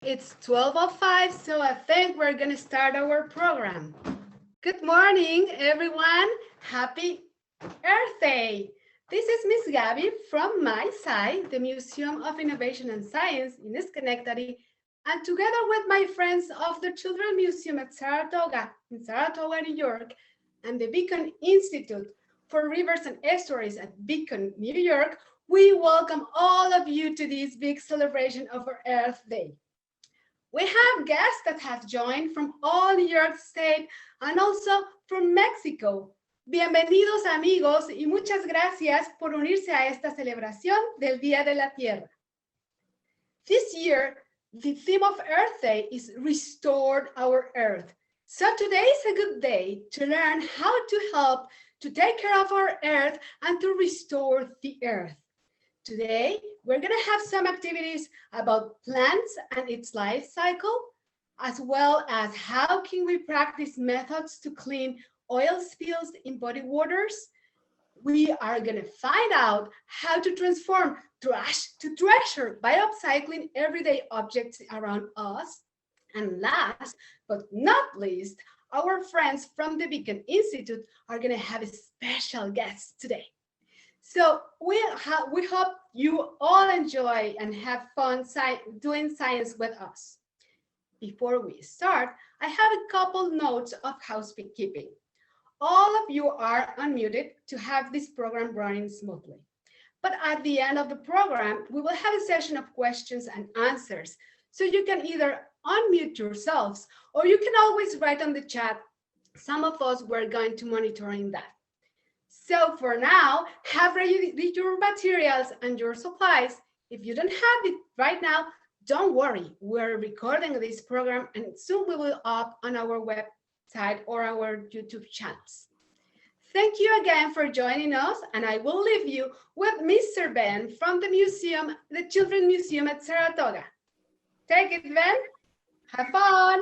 It's 12:05, so I think we're going to start our program. Good morning, everyone. Happy Earth Day. This is Miss Gabby from my side, the Museum of Innovation and Science in Schenectady, and together with my friends of the Children's Museum at Saratoga, in Saratoga, New York, and the Beacon Institute for Rivers and Estuaries at Beacon, New York, we welcome all of you to this big celebration of our Earth Day. We have guests that have joined from all New York State and also from Mexico. Bienvenidos amigos y muchas gracias por unirse a esta celebración del Día de la Tierra. This year, the theme of Earth Day is Restore Our Earth. So today is a good day to learn how to help to take care of our Earth and to restore the Earth. Today, we're going to have some activities about plants and its life cycle, as well as how can we practice methods to clean oil spills in body waters. We are going to find out how to transform trash to treasure by upcycling everyday objects around us. And last but not least, our friends from the Beacon Institute are going to have a special guest today. So we hope you all enjoy and have fun doing science with us. Before we start, I have a couple notes of housekeeping. All of you are unmuted to have this program running smoothly. But at the end of the program, we will have a session of questions and answers. So you can either unmute yourselves or you can always write on the chat. Some of us were going to monitoring that. So for now, have ready your materials and your supplies. If you don't have it right now, don't worry. We're recording this program and soon we will up on our website or our YouTube channels. Thank you again for joining us, and I will leave you with Mr. Ben from the museum, the Children's Museum at Saratoga. Take it, Ben. Have fun.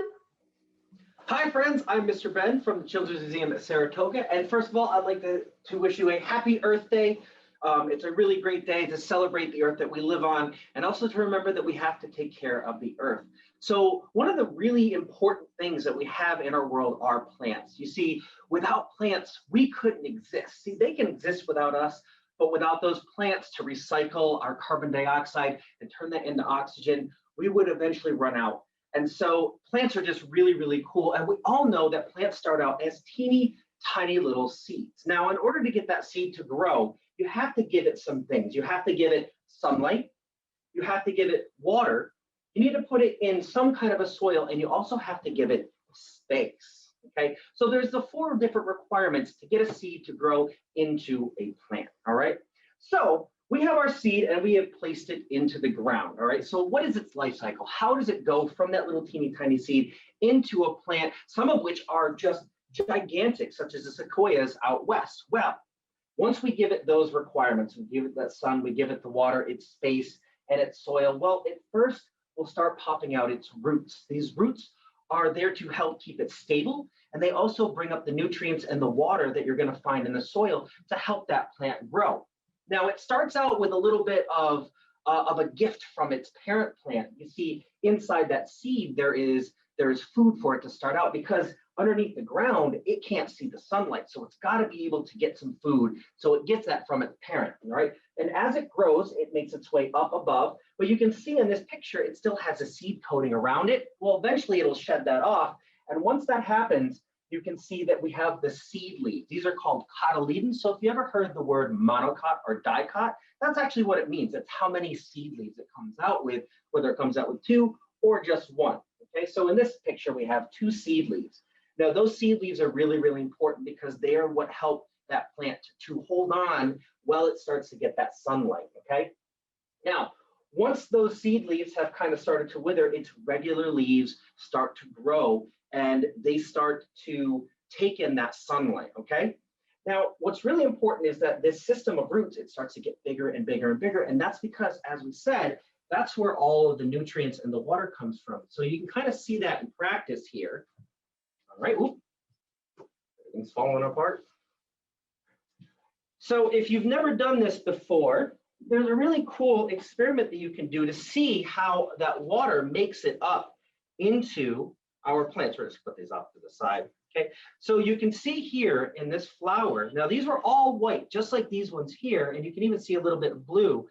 Hi friends, I'm Mr. Ben from the Children's Museum at Saratoga, and first of all, I'd like to wish you a happy Earth Day. It's a really great day to celebrate the Earth that we live on, and also to remember that we have to take care of the Earth. So one of the really important things that we have in our world are plants. You see, without plants, we couldn't exist. See, they can exist without us, but without those plants to recycle our carbon dioxide and turn that into oxygen, we would eventually run out. And so plants are just really, really cool. And we all know that plants start out as teeny, tiny little seeds. Now, in order to get that seed to grow, you have to give it some things. You have to give it sunlight. You have to give it water. You need to put it in some kind of a soil, and you also have to give it space. Okay, so there's the 4 different requirements to get a seed to grow into a plant. All right, so we have our seed and we have placed it into the ground. All right, so what is its life cycle? How does it go from that little teeny tiny seed into a plant, some of which are just gigantic, such as the sequoias out west? Well, once we give it those requirements, we give it that sun, we give it the water, its space, and its soil, well, at first will start popping out its roots. These roots are there to help keep it stable, and they also bring up the nutrients and the water that you're going to find in the soil to help that plant grow. Now, it starts out with a little bit of a gift from its parent plant. You see, inside that seed, there is food for it to start out, because underneath the ground, it can't see the sunlight. So it's got to be able to get some food. So it gets that from its parent, right? And as it grows, it makes its way up above. But you can see in this picture, it still has a seed coating around it. Well, eventually it'll shed that off. And once that happens, you can see that we have the seed leaves. These are called Cotyledons. So if you ever heard the word monocot or dicot, that's actually what it means. It's how many seed leaves it comes out with, whether it comes out with 2 or just 1. Okay, so in this picture, we have 2 seed leaves. Now, those seed leaves are really, really important because they are what help that plant to hold on while it starts to get that sunlight, okay? Now, once those seed leaves have kind of started to wither, its regular leaves start to grow and they start to take in that sunlight, okay? Now, what's really important is that this system of roots, it starts to get bigger and bigger and bigger. And that's because, as we said, that's where all of the nutrients and the water comes from. So you can kind of see that in practice here. All right, whoop. Everything's falling apart. So if you've never done this before, there's a really cool experiment that you can do to see how that water makes it up into our plants. We're just put these off to the side. Okay, so you can see here in this flower, now these were all white, just like these ones here, and you can even see a little bit of blue,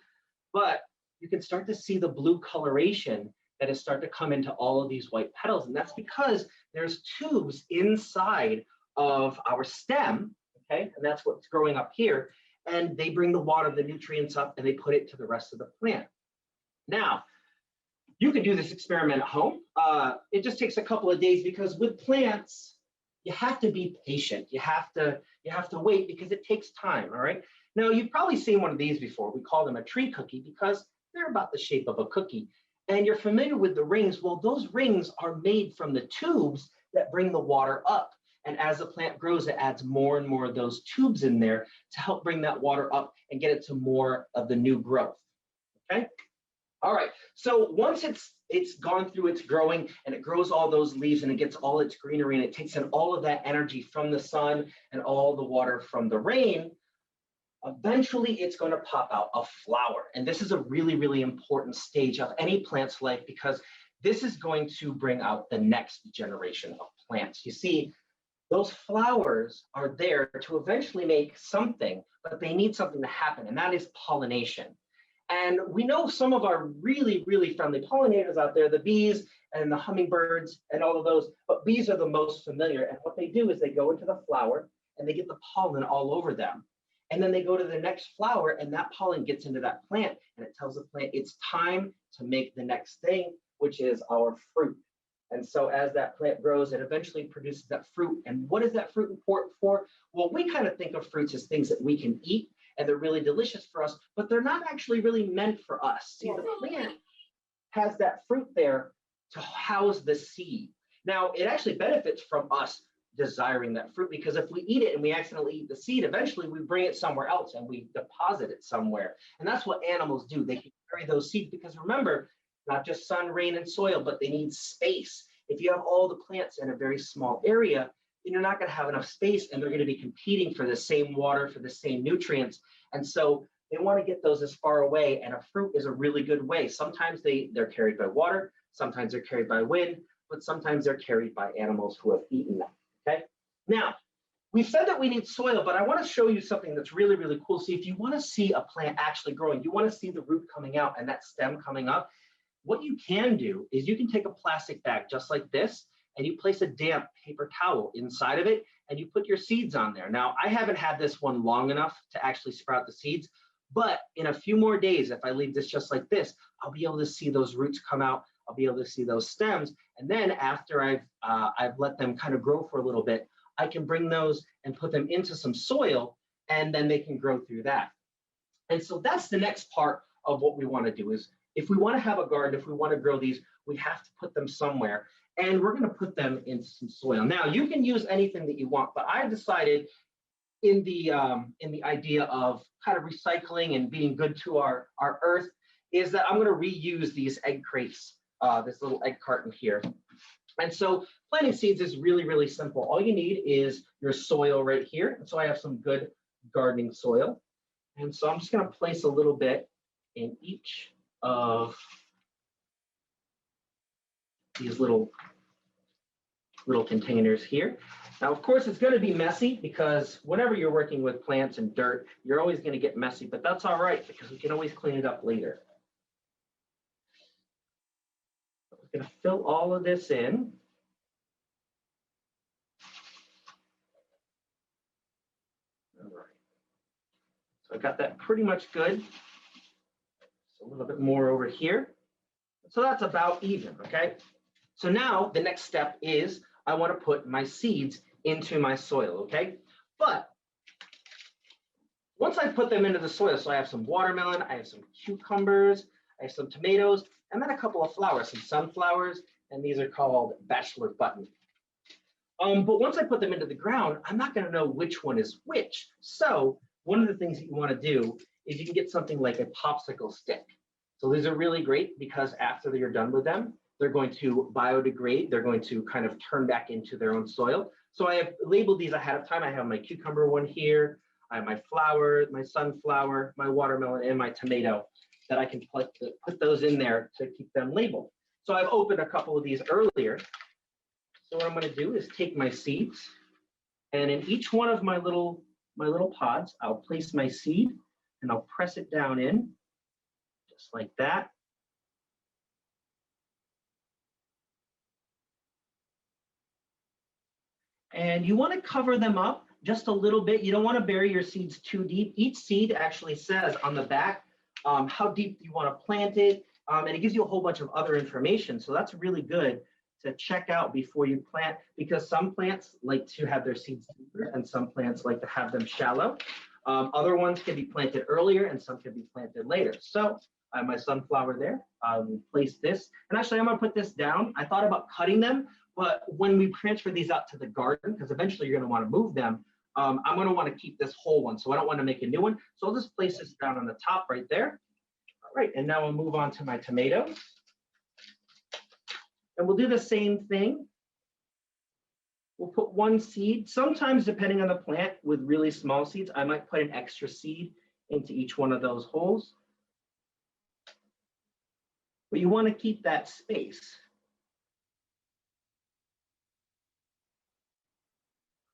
but you can start to see the blue coloration that is starting to come into all of these white petals, and that's because there's tubes inside of our stem, okay, and that's what's growing up here, and they bring the water, the nutrients up, and they put it to the rest of the plant. Now, you can do this experiment at home. It just takes a couple of days because with plants, you have to be patient. You have to wait because it takes time, all right? Now, you've probably seen one of these before. We call them a tree cookie because they're about the shape of a cookie. And you're familiar with the rings. Well, those rings are made from the tubes that bring the water up. And as the plant grows, it adds more and more of those tubes in there to help bring that water up and get it to more of the new growth, okay? All right, so once it's gone through its growing and it grows all those leaves and it gets all its greenery and it takes in all of that energy from the sun and all the water from the rain, eventually it's going to pop out a flower. And this is a really, really important stage of any plant's life because this is going to bring out the next generation of plants. You see, those flowers are there to eventually make something, but they need something to happen, and that is pollination. And we know some of our really, really friendly pollinators out there, the bees and the hummingbirds and all of those, but bees are the most familiar. And what they do is they go into the flower and they get the pollen all over them. And then they go to the next flower and that pollen gets into that plant and it tells the plant it's time to make the next thing, which is our fruit. And so as that plant grows, it eventually produces that fruit. And what is that fruit important for? Well, we kind of think of fruits as things that we can eat and they're really delicious for us, but they're not actually really meant for us. See, the plant has that fruit there to house the seed. Now, it actually benefits from us desiring that fruit because if we eat it and we accidentally eat the seed, eventually we bring it somewhere else and we deposit it somewhere. And that's what animals do. They can carry those seeds because remember, not just sun, rain, and soil, but they need space. If you have all the plants in a very small area, then you're not going to have enough space and they're going to be competing for the same water, for the same nutrients. And so they want to get those as far away, and a fruit is a really good way. Sometimes they're carried by water, sometimes they're carried by wind, but sometimes they're carried by animals who have eaten them, okay? Now, we've said that we need soil, but I want to show you something that's really, really cool. See, if you want to see a plant actually growing, you want to see the root coming out and that stem coming up, what you can do is you can take a plastic bag just like this, and you place a damp paper towel inside of it, and you put your seeds on there. Now, I haven't had this one long enough to actually sprout the seeds, but in a few more days, if I leave this just like this, I'll be able to see those roots come out. I'll be able to see those stems. And then after I've let them kind of grow for a little bit, I can bring those and put them into some soil, and then they can grow through that. And so that's the next part of what we want to do is if we want to have a garden, if we want to grow these, we have to put them somewhere. And we're going to put them into some soil. Now, you can use anything that you want, but I decided in the idea of kind of recycling and being good to our earth is that I'm going to reuse these egg crates, this little egg carton here. And so planting seeds is really, really simple. All you need is your soil right here. And so I have some good gardening soil. And so I'm just going to place a little bit in each of these little containers here. Now, of course, it's going to be messy because whenever you're working with plants and dirt, you're always going to get messy, but that's all right because we can always clean it up later. We're going to fill all of this in. All right. So I got that pretty much good. So a little bit more over here. So that's about even, okay? So now the next step is I want to put my seeds into my soil, okay? But once I put them into the soil, so I have some watermelon, I have some cucumbers, I have some tomatoes, and then a couple of flowers, some sunflowers, and these are called bachelor button. But once I put them into the ground, I'm not going to know which one is which. So one of the things that you want to do is you can get something like a popsicle stick. So these are really great because after you're done with them, they're going to biodegrade. They're going to kind of turn back into their own soil. So I have labeled these ahead of time. I have my cucumber one here. I have my flower, my sunflower, my watermelon, and my tomato that I can put those in there to keep them labeled. So I've opened a couple of these earlier. So what I'm going to do is take my seeds, and in each one of my little pods, I'll place my seed and I'll press it down in, just like that. And you want to cover them up just a little bit. You don't want to bury your seeds too deep. Each seed actually says on the back how deep you want to plant it, and it gives you a whole bunch of other information. So that's really good to check out before you plant, because some plants like to have their seeds deeper and some plants like to have them shallow. Other ones can be planted earlier and some can be planted later. So I have my sunflower there. I will place this, and actually I'm going to put this down. I thought about cutting them, but when we transfer these out to the garden, because eventually you're going to want to move them, I'm going to want to keep this whole one, so I don't want to make a new one. So I'll just place this down on the top right there. All right, and now we'll move on to my tomatoes. And we'll do the same thing. We'll put one seed. Sometimes, depending on the plant, with really small seeds, I might put an extra seed into each one of those holes. But you want to keep that space.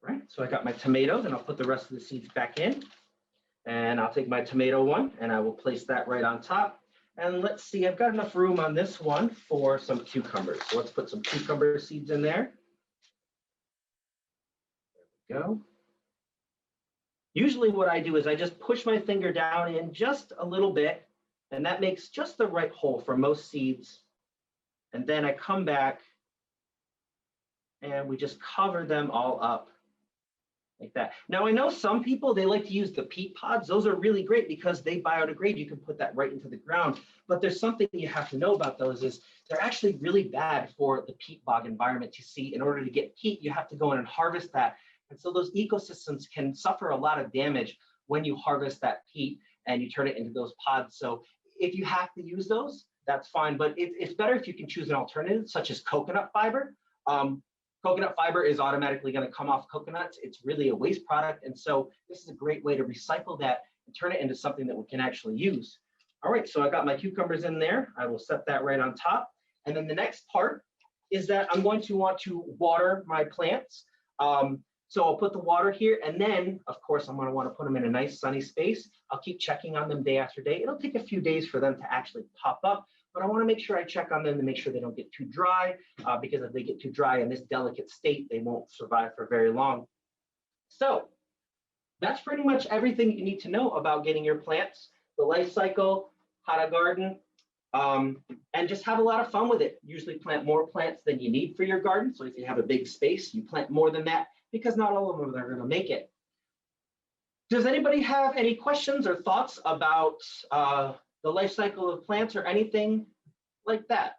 Right, so I got my tomatoes, and I'll put the rest of the seeds back in. And I'll take my tomato one, and I will place that right on top. And let's see, I've got enough room on this one for some cucumbers. So let's put some cucumber seeds in there. There we go. Usually what I do is I just push my finger down in just a little bit, and that makes just the right hole for most seeds. And then I come back and we just cover them all up like that. Now I know some people, they like to use the peat pods. Those are really great because they biodegrade. You can put that right into the ground. But there's something you have to know about those is they're actually really bad for the peat bog environment. You see, in order to get peat, you have to go in and harvest that. And so those ecosystems can suffer a lot of damage when you harvest that peat and you turn it into those pods. So if you have to use those, that's fine. But it's better if you can choose an alternative, such as coconut fiber. Coconut fiber is automatically going to come off coconuts. It's really a waste product. And so this is a great way to recycle that and turn it into something that we can actually use. All right, so I got my cucumbers in there. I will set that right on top. And then the next part is that I'm going to want to water my plants. So I'll put the water here, and then, of course, I'm going to want to put them in a nice sunny space. I'll keep checking on them day after day. It'll take a few days for them to actually pop up, but I want to make sure I check on them to make sure they don't get too dry, because if they get too dry in this delicate state, they won't survive for very long. So that's pretty much everything you need to know about getting your plants, the life cycle, how to garden, and just have a lot of fun with it. Usually plant more plants than you need for your garden. So if you have a big space, you plant more than that, because not all of them are going to make it. Does anybody have any questions or thoughts about the life cycle of plants or anything like that?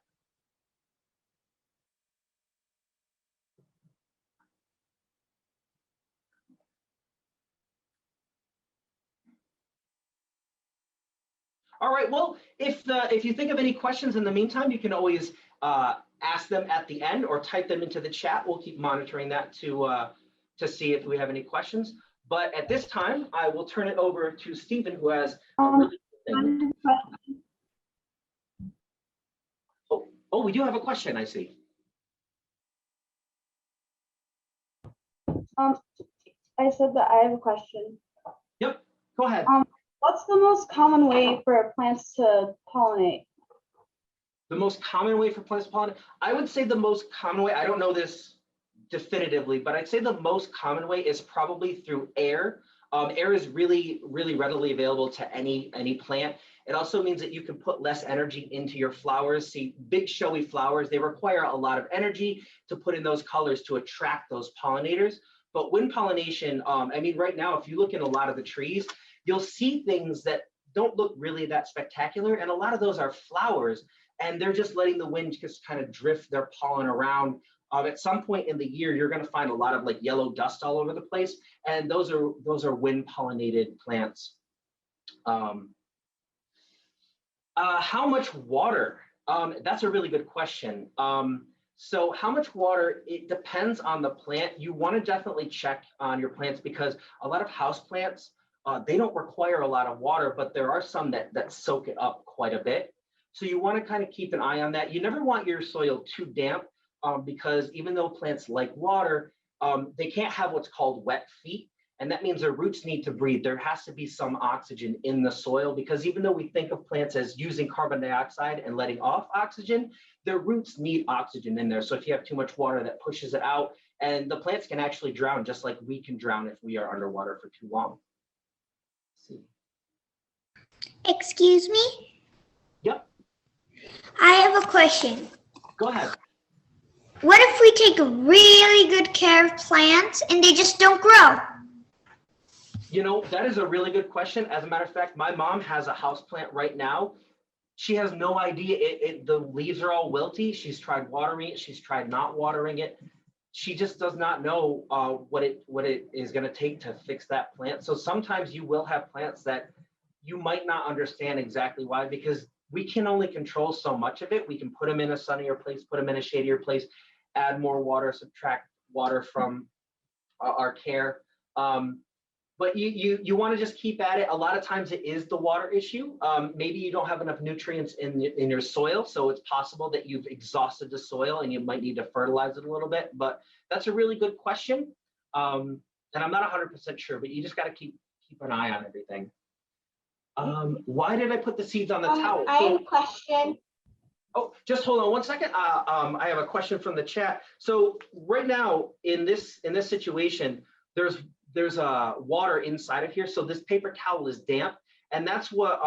All right, well, if you think of any questions in the meantime, you can always ask them at the end or type them into the chat. We'll keep monitoring that to see if we have any questions. But at this time, I will turn it over to Stephen, who has a really good thing. Oh, we do have a question, I see. I said that I have a question. Yep, go ahead. What's the most common way for plants to pollinate? The most common way for plants to pollinate? I would say the most common way, I don't know this definitively, but I'd say the most common way is probably through air. Air is really, really readily available to any plant. It also means that you can put less energy into your flowers. See, big showy flowers, they require a lot of energy to put in those colors to attract those pollinators. But wind pollination, I mean, right now, if you look in a lot of the trees, you'll see things that don't look really that spectacular. And a lot of those are flowers, and they're just letting the wind just kind of drift their pollen around. At some point in the year, you're going to find a lot of like yellow dust all over the place, and those are wind pollinated plants. How much water? That's a really good question. So how much water? It depends on the plant. You want to definitely check on your plants, because a lot of house plants They don't require a lot of water, but there are some that soak it up quite a bit. So you want to kind of keep an eye on that. You never want your soil too damp because even though plants like water, they can't have what's called wet feet. And that means their roots need to breathe. There has to be some oxygen in the soil because even though we think of plants as using carbon dioxide and letting off oxygen, their roots need oxygen in there. So if you have too much water, that pushes it out, and the plants can actually drown just like we can drown if we are underwater for too long. Let's see. Excuse me? Yep. I have a question. Go ahead. What if we take really good care of plants and they just don't grow? You know, that is a really good question. As a matter of fact, my mom has a house plant right now. She has no idea. The leaves are all wilty. She's tried watering it. She's tried not watering it. She just does not know what it is going to take to fix that plant. So sometimes you will have plants that you might not understand exactly why, because we can only control so much of it. We can put them in a sunnier place, put them in a shadier place, add more water, subtract water from our care. But you want to just keep at it. A lot of times it is the water issue. Maybe you don't have enough nutrients in your soil, so it's possible that you've exhausted the soil and you might need to fertilize it a little bit. But that's a really good question, and I'm not 100% sure. But you just got to keep an eye on everything. Why did I put the seeds on the towel? I have a question. Oh, just hold on one second. I have a question from the chat. So right now in this situation, there's water inside of here. So this paper towel is damp, and that's what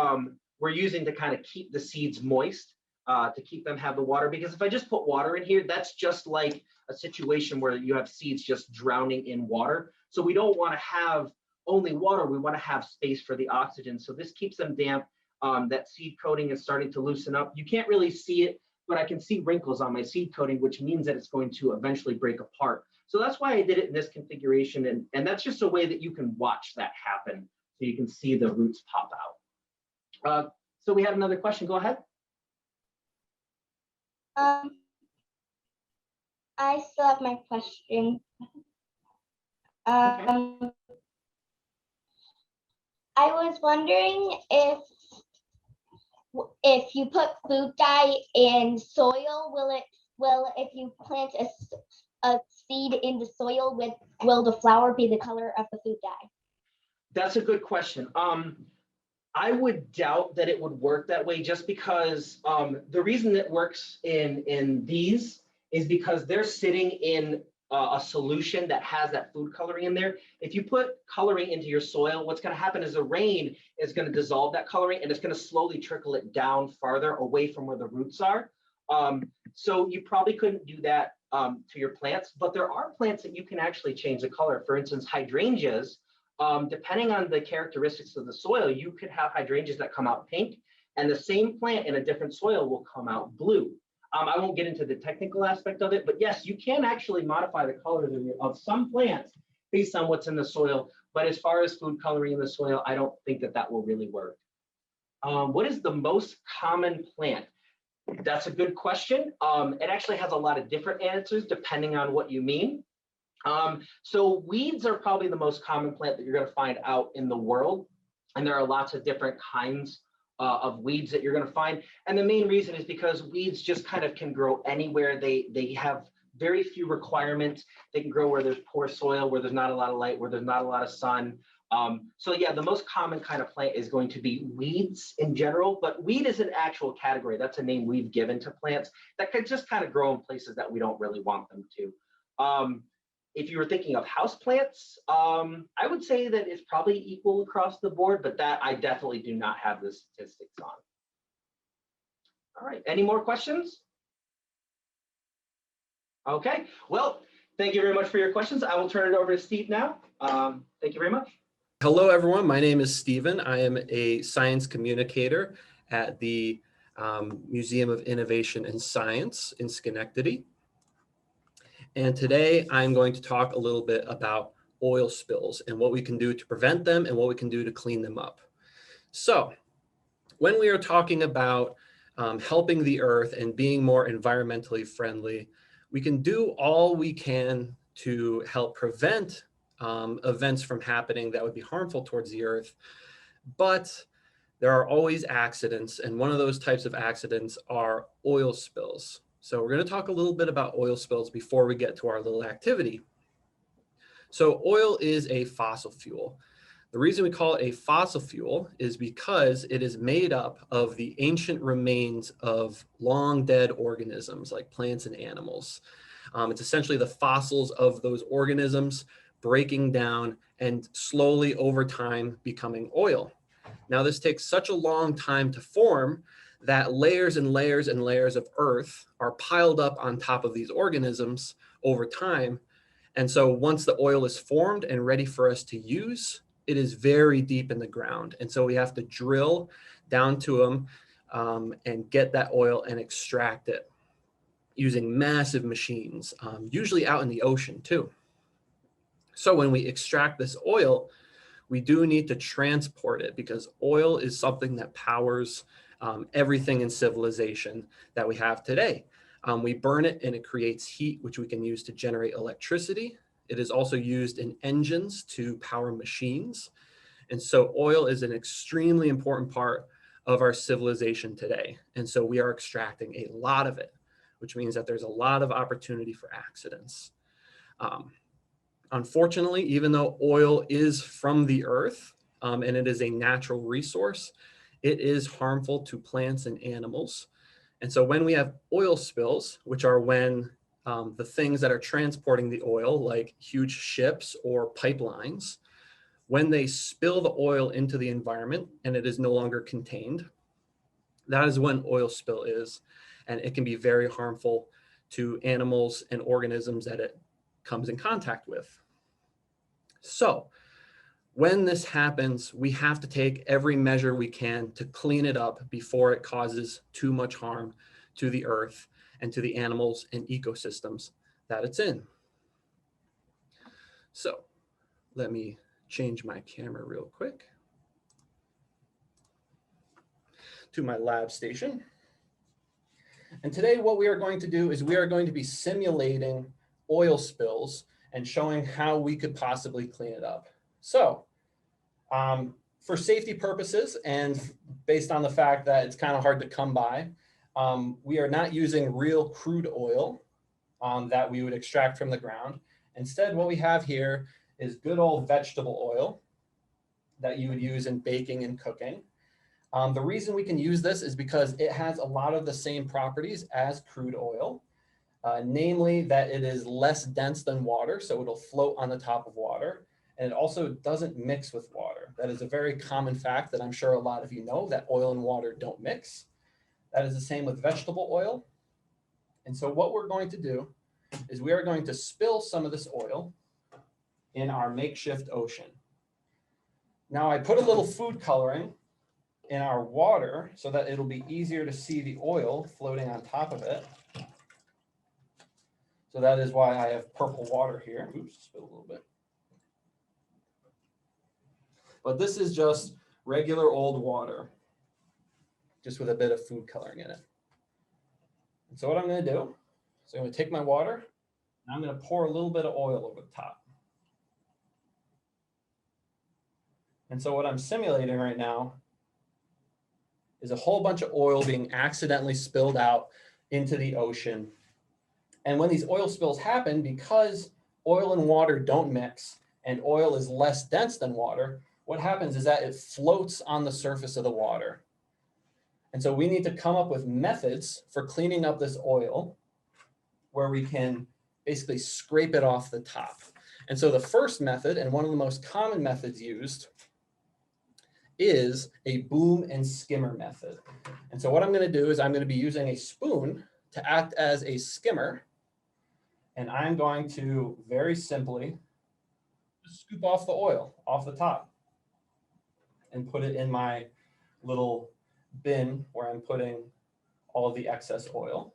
we're using to kind of keep the seeds moist, to keep them have the water. Because if I just put water in here, that's just like a situation where you have seeds just drowning in water. So we don't want to have only water. We want to have space for the oxygen. So this keeps them damp. That seed coating is starting to loosen up. You can't really see it, but I can see wrinkles on my seed coating, which means that it's going to eventually break apart. So that's why I did it in this configuration. And that's just a way that you can watch that happen. So you can see the roots pop out. So we had another question. Go ahead. I still have my question. Okay. I was wondering if you put food dye in soil, if you plant a seed in the soil, will the flower be the color of the food dye? That's a good question. I would doubt that it would work that way, just because the reason it works in these is because they're sitting in a solution that has that food coloring in there. If you put coloring into your soil, what's going to happen is the rain is going to dissolve that coloring, and it's going to slowly trickle it down farther away from where the roots are. So you probably couldn't do that to your plants, but there are plants that you can actually change the color. For instance, hydrangeas, depending on the characteristics of the soil, you could have hydrangeas that come out pink, and the same plant in a different soil will come out blue. I won't get into the technical aspect of it, but yes, you can actually modify the colors of some plants based on what's in the soil. But as far as food coloring in the soil, I don't think that will really work. What is the most common plant? That's a good question. It actually has a lot of different answers depending on what you mean. So weeds are probably the most common plant that you're going to find out in the world. And there are lots of different kinds of weeds that you're going to find. And the main reason is because weeds just kind of can grow anywhere. They have very few requirements. They can grow where there's poor soil, where there's not a lot of light, where there's not a lot of sun. So yeah, the most common kind of plant is going to be weeds in general, but weed is an actual category. That's a name we've given to plants that could just kind of grow in places that we don't really want them to. If you were thinking of house plants, I would say that it's probably equal across the board, but that I definitely do not have the statistics on. All right, any more questions? Okay, well, thank you very much for your questions. I will turn it over to Steve now. Thank you very much. Hello, everyone. My name is Stephen. I am a science communicator at the Museum of Innovation and Science in Schenectady. And today I'm going to talk a little bit about oil spills and what we can do to prevent them and what we can do to clean them up. So when we are talking about helping the earth and being more environmentally friendly, we can do all we can to help prevent events from happening that would be harmful towards the earth, but there are always accidents, and one of those types of accidents are oil spills. So we're going to talk a little bit about oil spills before we get to our little activity. So oil is a fossil fuel. The reason we call it a fossil fuel is because it is made up of the ancient remains of long dead organisms like plants and animals. It's essentially the fossils of those organisms breaking down and slowly over time becoming oil. Now, this takes such a long time to form that layers and layers and layers of earth are piled up on top of these organisms over time. And so once the oil is formed and ready for us to use, it is very deep in the ground. And so we have to drill down to them and get that oil and extract it using massive machines, usually out in the ocean too. So when we extract this oil, we do need to transport it because oil is something that powers everything in civilization that we have today. We burn it and it creates heat, which we can use to generate electricity. It is also used in engines to power machines. And so oil is an extremely important part of our civilization today. And so we are extracting a lot of it, which means that there's a lot of opportunity for accidents. Unfortunately, even though oil is from the earth and it is a natural resource, it is harmful to plants and animals. And so when we have oil spills, which are when the things that are transporting the oil, like huge ships or pipelines, when they spill the oil into the environment and it is no longer contained, that is when oil spill is. And it can be very harmful to animals and organisms that it comes in contact with. So when this happens, we have to take every measure we can to clean it up before it causes too much harm to the earth and to the animals and ecosystems that it's in. So let me change my camera real quick to my lab station. And today what we are going to do is we are going to be simulating oil spills and showing how we could possibly clean it up. So for safety purposes and based on the fact that it's kind of hard to come by, we are not using real crude oil that we would extract from the ground. Instead, what we have here is good old vegetable oil that you would use in baking and cooking. The reason we can use this is because it has a lot of the same properties as crude oil, namely that it is less dense than water, so it'll float on the top of water. And it also doesn't mix with water. That is a very common fact that I'm sure a lot of you know, that oil and water don't mix. That is the same with vegetable oil. And so what we're going to do is we are going to spill some of this oil in our makeshift ocean. Now I put a little food coloring in our water so that it'll be easier to see the oil floating on top of it. So that is why I have purple water here. Oops, spilled a little bit. But this is just regular old water, just with a bit of food coloring in it. And so what I'm going to do is I'm going to take my water and I'm going to pour a little bit of oil over the top. And so what I'm simulating right now is a whole bunch of oil being accidentally spilled out into the ocean. And when these oil spills happen, because oil and water don't mix and oil is less dense than water, what happens is that it floats on the surface of the water. And so we need to come up with methods for cleaning up this oil where we can basically scrape it off the top. And so the first method, and one of the most common methods used, is a boom and skimmer method. And so what I'm going to do is I'm going to be using a spoon to act as a skimmer. And I'm going to very simply just scoop off the oil off the top and put it in my little bin where I'm putting all of the excess oil.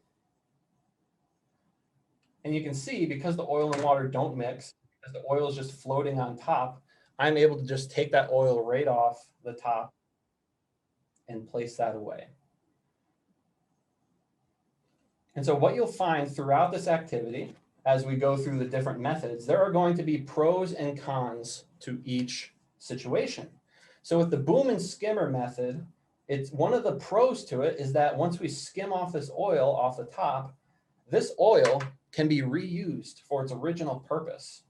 And you can see, because the oil and water don't mix, as the oil is just floating on top, I'm able to just take that oil right off the top and place that away. And so what you'll find throughout this activity, as we go through the different methods, there are going to be pros and cons to each situation. So with the boom and skimmer method, it's one of the pros to it is that once we skim off this oil off the top, this oil can be reused for its original purpose.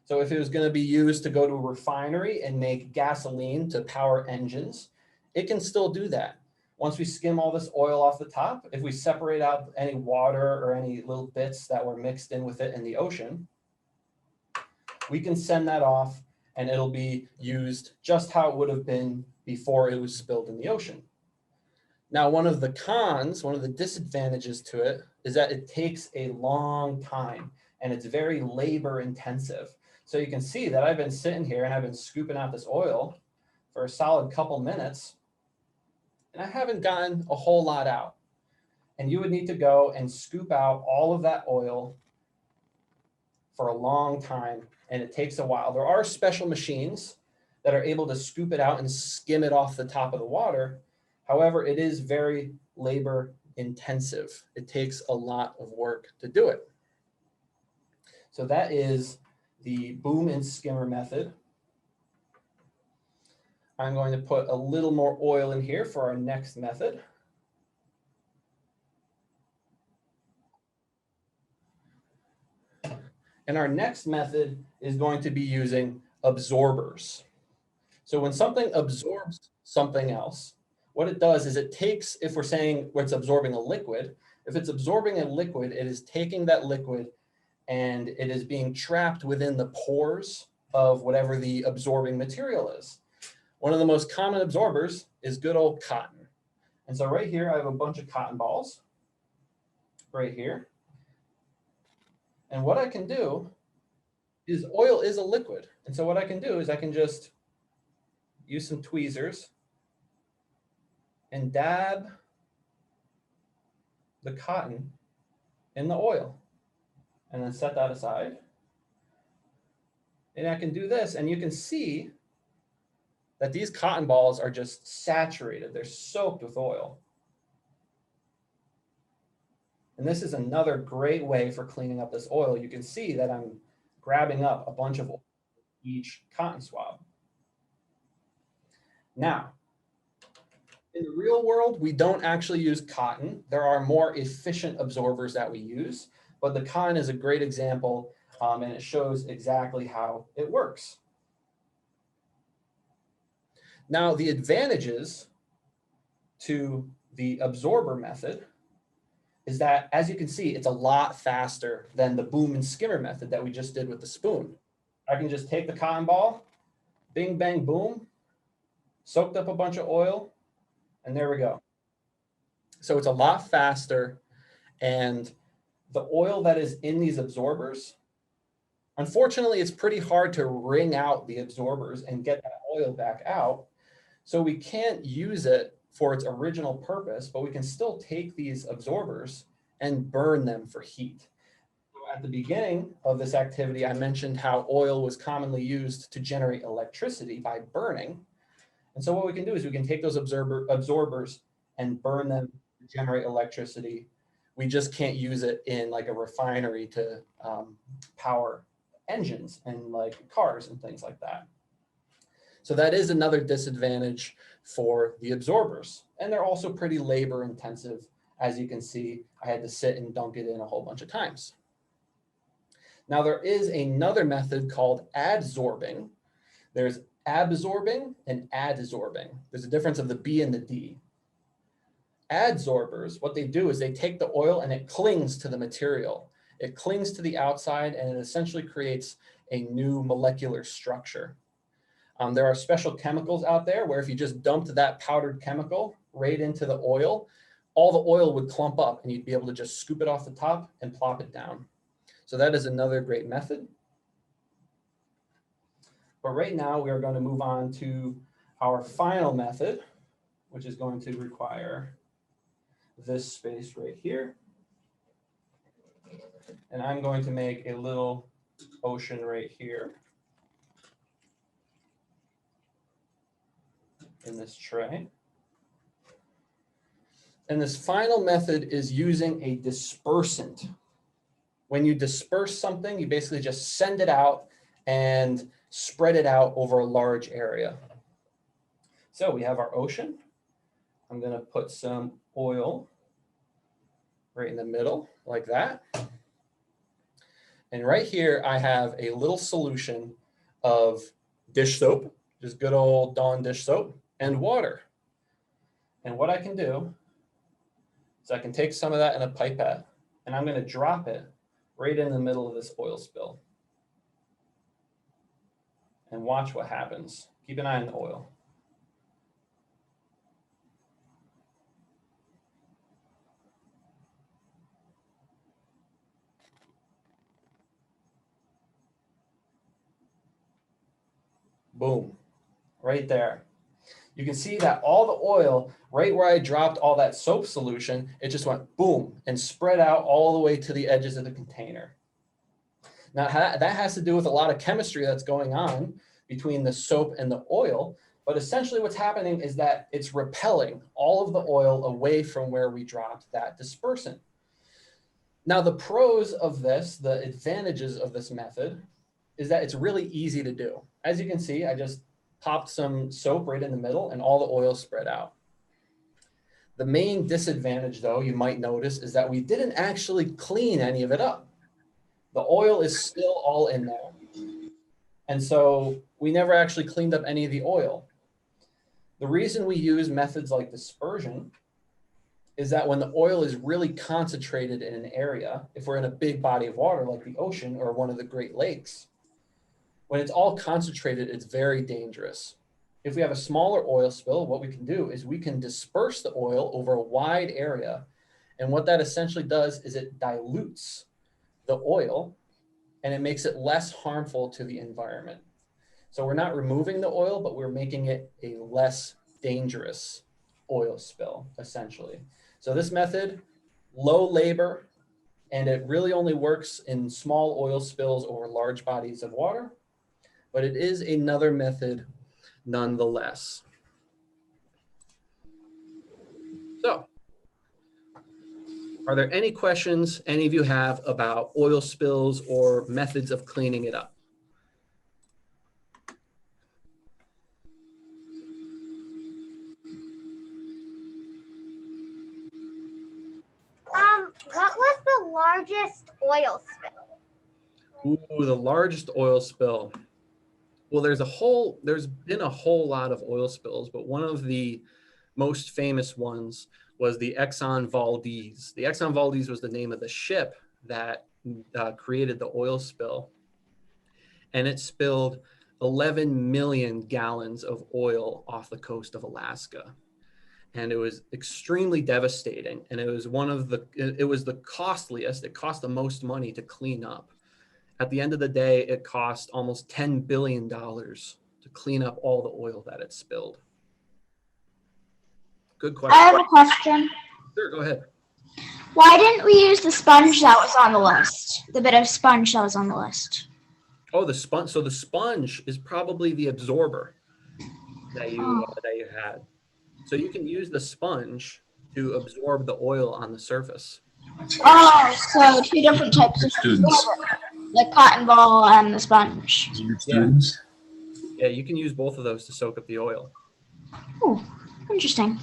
So if it was going to be used to go to a refinery and make gasoline to power engines, it can still do that. Once we skim all this oil off the top, if we separate out any water or any little bits that were mixed in with it in the ocean, we can send that off and it'll be used just how it would have been before it was spilled in the ocean. Now, one of the cons, one of the disadvantages to it is that it takes a long time and it's very labor intensive. So you can see that I've been sitting here and I've been scooping out this oil for a solid couple minutes and I haven't gotten a whole lot out. And you would need to go and scoop out all of that oil for a long time, and it takes a while. There are special machines that are able to scoop it out and skim it off the top of the water. However, it is very labor intensive. It takes a lot of work to do it. So that is the boom and skimmer method. I'm going to put a little more oil in here for our next method. And our next method is going to be using absorbers. So when something absorbs something else, what it does is it takes, if we're saying it's absorbing a liquid, if it's absorbing a liquid, it is taking that liquid and it is being trapped within the pores of whatever the absorbing material is. One of the most common absorbers is good old cotton. And so right here, I have a bunch of cotton balls right here. And what I can do is oil is a liquid. And so what I can do is I can just use some tweezers and dab the cotton in the oil and then set that aside. And I can do this and you can see that these cotton balls are just saturated. They're soaked with oil. And this is another great way for cleaning up this oil. You can see that I'm grabbing up a bunch of oil in each cotton swab. Now, in the real world, we don't actually use cotton. There are more efficient absorbers that we use, but the cotton is a great example, and it shows exactly how it works. Now, the advantages to the absorber method is that, as you can see, it's a lot faster than the boom and skimmer method that we just did with the spoon. I can just take the cotton ball, bing, bang, boom, soaked up a bunch of oil, and there we go. So it's a lot faster, and the oil that is in these absorbers, unfortunately, it's pretty hard to wring out the absorbers and get that oil back out. So we can't use it for its original purpose, but we can still take these absorbers and burn them for heat. So at the beginning of this activity, I mentioned how oil was commonly used to generate electricity by burning. And so what we can do is we can take those absorbers and burn them to generate electricity. We just can't use it in like a refinery to power engines and like cars and things like that. So that is another disadvantage for the absorbers. And they're also pretty labor intensive. As you can see, I had to sit and dunk it in a whole bunch of times. Now there is another method called adsorbing. There's absorbing and adsorbing. There's a difference of the B and the D. Adsorbers, what they do is they take the oil and it clings to the material. It clings to the outside and it essentially creates a new molecular structure. There are special chemicals out there where if you just dumped that powdered chemical right into the oil, all the oil would clump up and you'd be able to just scoop it off the top and plop it down. So that is another great method. But right now we are going to move on to our final method, which is going to require this space right here. And I'm going to make a little ocean right here in this tray. And this final method is using a dispersant. when you disperse something, you basically just send it out and spread it out over a large area. So we have our ocean. I'm going to put some oil right in the middle like that. And right here, I have a little solution of dish soap, just good old Dawn dish soap, and water. And what I can do is I can take some of that in a pipette, and I'm going to drop it right in the middle of this oil spill. And watch what happens. Keep an eye on the oil. Boom, right there. You can see that all the oil, right where I dropped all that soap solution, it just went boom and spread out all the way to the edges of the container. Now that has to do with a lot of chemistry that's going on between the soap and the oil, but essentially what's happening is that it's repelling all of the oil away from where we dropped that dispersant. Now the pros of this, the advantages of this method, is that it's really easy to do. As you can see, I just popped some soap right in the middle and all the oil spread out. The main disadvantage, though, you might notice, is that we didn't actually clean any of it up. The oil is still all in there. And so we never actually cleaned up any of the oil. The reason we use methods like dispersion is that when the oil is really concentrated in an area, if we're in a big body of water like the ocean or one of the Great Lakes, when it's all concentrated, it's very dangerous. If we have a smaller oil spill, what we can do is we can disperse the oil over a wide area. And what that essentially does is it dilutes the oil and it makes it less harmful to the environment. So we're not removing the oil, but we're making it a less dangerous oil spill, essentially. So this method, low labor, and it really only works in small oil spills over large bodies of water, but it is another method nonetheless. So, are there any questions any of you have about oil spills or methods of cleaning it up? What was the largest oil spill? Ooh, the largest oil spill. Well, there's been a whole lot of oil spills, but one of the most famous ones was the Exxon Valdez. The Exxon Valdez was the name of the ship that created the oil spill. And it spilled 11 million gallons of oil off the coast of Alaska. And it was extremely devastating. And it was the costliest, it cost the most money to clean up. At the end of the day, it cost almost $10 billion to clean up all the oil that it spilled. Good question. I have a question. Sure, go ahead. Why didn't we use the sponge that was on the list? The bit of sponge that was on the list. Oh, the sponge. So the sponge is probably the absorber that you had. So you can use the sponge to absorb the oil on the surface. Oh, so two different types of absorber. The cotton ball and the sponge. Yeah, you can use both of those to soak up the oil. Oh, interesting.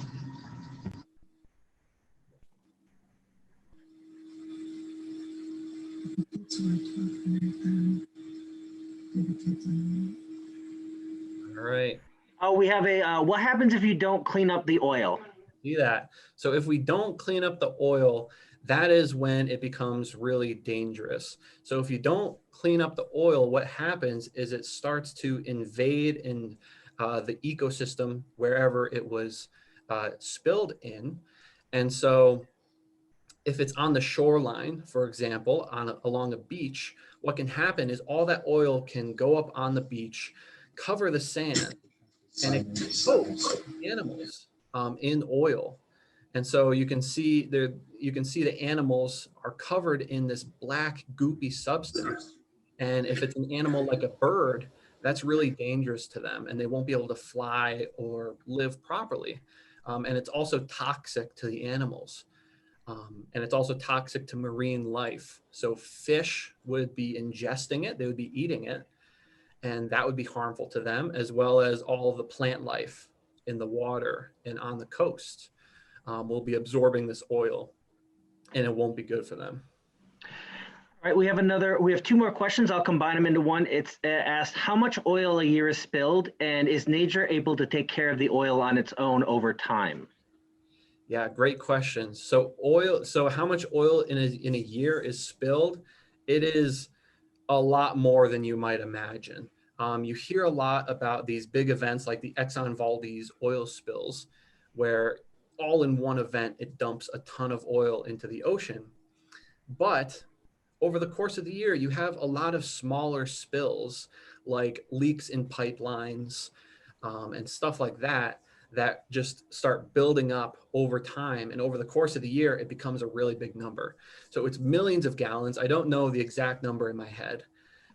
All right. Oh, we have a, what happens if you don't clean up the oil? See that. So if we don't clean up the oil, that is when it becomes really dangerous. So if you don't clean up the oil, what happens is it starts to invade in the ecosystem wherever it was spilled in. And so if it's on the shoreline, for example, along a beach, what can happen is all that oil can go up on the beach, cover the sand, and it can coat the animals in oil. And so you can see the animals are covered in this black goopy substance. And if it's an animal like a bird, that's really dangerous to them and they won't be able to fly or live properly. And it's also toxic to the animals. And it's also toxic to marine life. So fish would be ingesting it, they would be eating it, and that would be harmful to them, as well as all the plant life in the water and on the coast will be absorbing this oil, and it won't be good for them. All right, we have two more questions. I'll combine them into one. It's asked, how much oil a year is spilled, and is nature able to take care of the oil on its own over time? Yeah, great question. So how much oil in a year is spilled? It is a lot more than you might imagine. You hear a lot about these big events like the Exxon Valdez oil spills, where all in one event, it dumps a ton of oil into the ocean. But over the course of the year, you have a lot of smaller spills like leaks in pipelines and stuff like that, that just start building up over time. And over the course of the year, it becomes a really big number. So it's millions of gallons. I don't know the exact number in my head,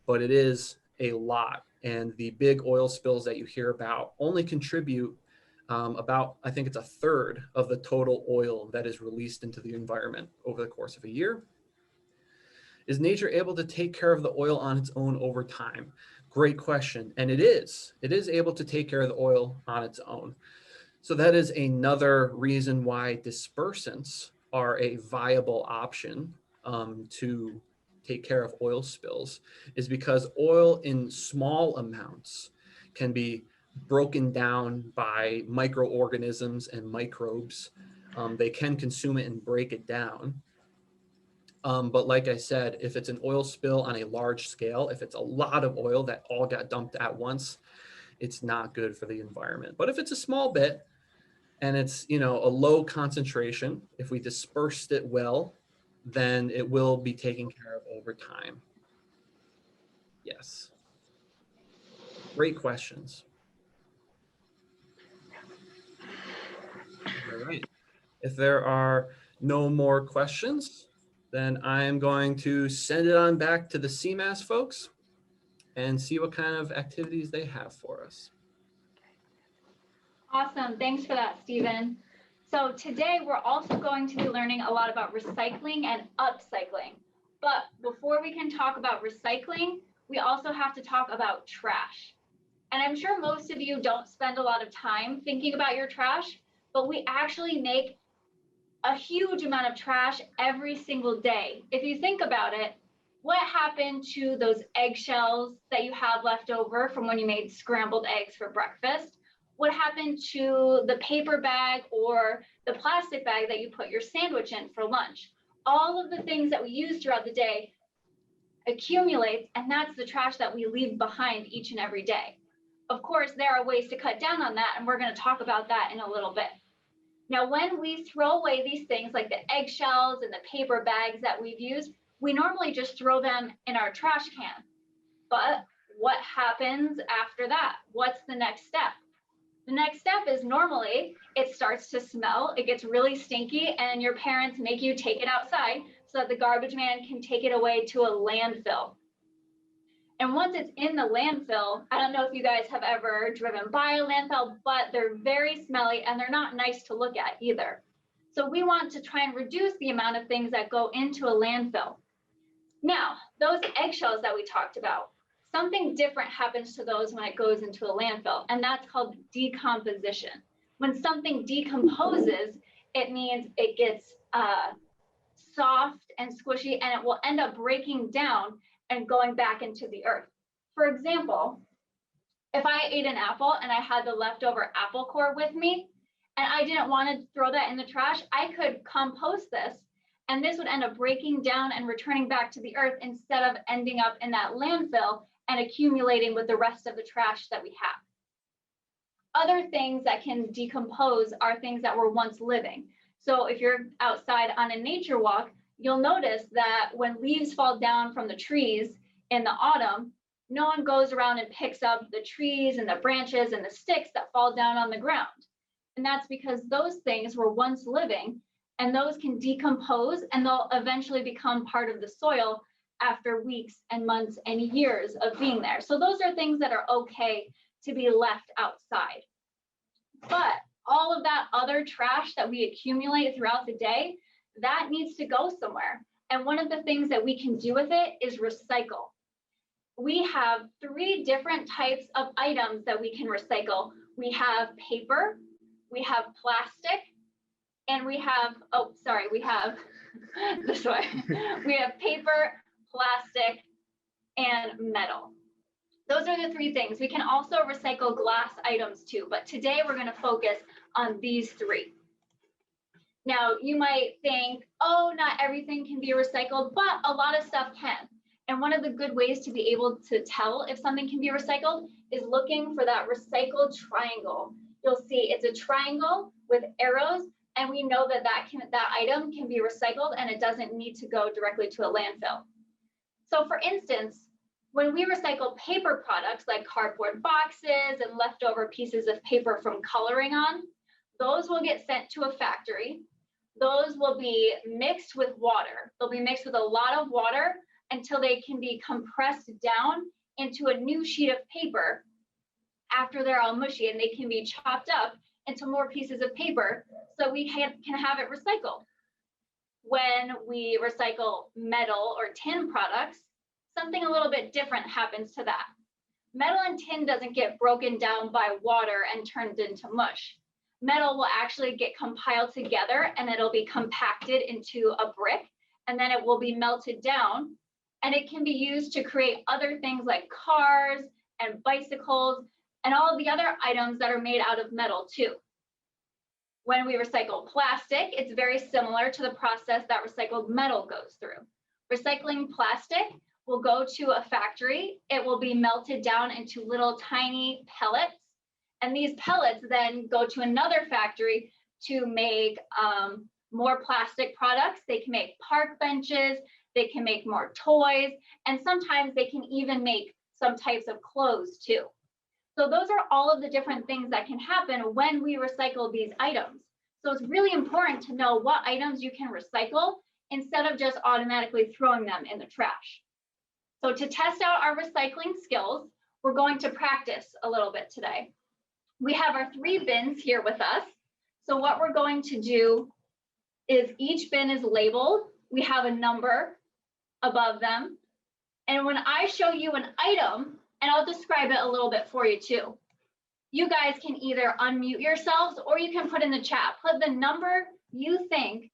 but it is a lot. And the big oil spills that you hear about only contribute about, I think it's 1/3 of the total oil that is released into the environment over the course of a year. Is nature able to take care of the oil on its own over time? Great question. And it is able to take care of the oil on its own. So that is another reason why dispersants are a viable option to take care of oil spills, is because oil in small amounts can be broken down by microorganisms and microbes. They can consume it and break it down. But like I said, if it's an oil spill on a large scale, if it's a lot of oil that all got dumped at once, it's not good for the environment. But if it's a small bit and it's, a low concentration, if we dispersed it well, then it will be taken care of over time. Yes. Great questions. All right. If there are no more questions, then I am going to send it on back to the CMAS folks and see what kind of activities they have for us. Awesome. Thanks for that, Stephen. So today we're also going to be learning a lot about recycling and upcycling. But before we can talk about recycling, we also have to talk about trash. And I'm sure most of you don't spend a lot of time thinking about your trash, but we actually make a huge amount of trash every single day. If you think about it, what happened to those eggshells that you have left over from when you made scrambled eggs for breakfast? What happened to the paper bag or the plastic bag that you put your sandwich in for lunch? All of the things that we use throughout the day accumulates, and that's the trash that we leave behind each and every day. Of course, there are ways to cut down on that, and we're going to talk about that in a little bit. Now, when we throw away these things like the eggshells and the paper bags that we've used, we normally just throw them in our trash can. But what happens after that? What's the next step? The next step is normally it starts to smell, it gets really stinky, and your parents make you take it outside so that the garbage man can take it away to a landfill. And once it's in the landfill, I don't know if you guys have ever driven by a landfill, but they're very smelly and they're not nice to look at either. So we want to try and reduce the amount of things that go into a landfill. Now, those eggshells that we talked about, something different happens to those when it goes into a landfill, and that's called decomposition. When something decomposes, it means it gets soft and squishy, and it will end up breaking down and going back into the earth. For example, if I ate an apple and I had the leftover apple core with me, and I didn't want to throw that in the trash, I could compost this, and this would end up breaking down and returning back to the earth instead of ending up in that landfill and accumulating with the rest of the trash that we have. Other things that can decompose are things that were once living. So if you're outside on a nature walk, you'll notice that when leaves fall down from the trees in the autumn, no one goes around and picks up the trees and the branches and the sticks that fall down on the ground. And that's because those things were once living, and those can decompose and they'll eventually become part of the soil after weeks and months and years of being there. So those are things that are okay to be left outside. But all of that other trash that we accumulate throughout the day, that needs to go somewhere. And one of the things that we can do with it is recycle. We have 3 different types of items that we can recycle. We have paper, we have plastic, and we have, we have this way. We have paper, plastic, and metal. Those are the 3 things. We can also recycle glass items too, but today we're going to focus on these 3. Now, you might think, oh, not everything can be recycled, but a lot of stuff can. And one of the good ways to be able to tell if something can be recycled is looking for that recycled triangle. You'll see it's a triangle with arrows, and we know that that item can be recycled and it doesn't need to go directly to a landfill. So for instance, when we recycle paper products like cardboard boxes and leftover pieces of paper from coloring on, those will get sent to a factory. Those will be mixed with water. They'll be mixed with a lot of water until they can be compressed down into a new sheet of paper after they're all mushy, and they can be chopped up into more pieces of paper so we can have it recycled. When we recycle metal or tin products, something a little bit different happens to that. Metal and tin doesn't get broken down by water and turned into mush. Metal will actually get compiled together and it'll be compacted into a brick, and then it will be melted down, and it can be used to create other things like cars and bicycles and all of the other items that are made out of metal too. When we recycle plastic, it's very similar to the process that recycled metal goes through. Recycling plastic will go to a factory. It will be melted down into little tiny pellets. And these pellets then go to another factory to make more plastic products. They can make park benches, they can make more toys, and sometimes they can even make some types of clothes too. So those are all of the different things that can happen when we recycle these items. So it's really important to know what items you can recycle instead of just automatically throwing them in the trash. So to test out our recycling skills, we're going to practice a little bit today. We have our 3 bins here with us. So what we're going to do is each bin is labeled. We have a number above them. And when I show you an item, and I'll describe it a little bit for you too, you guys can either unmute yourselves or you can put in the chat, put the number you think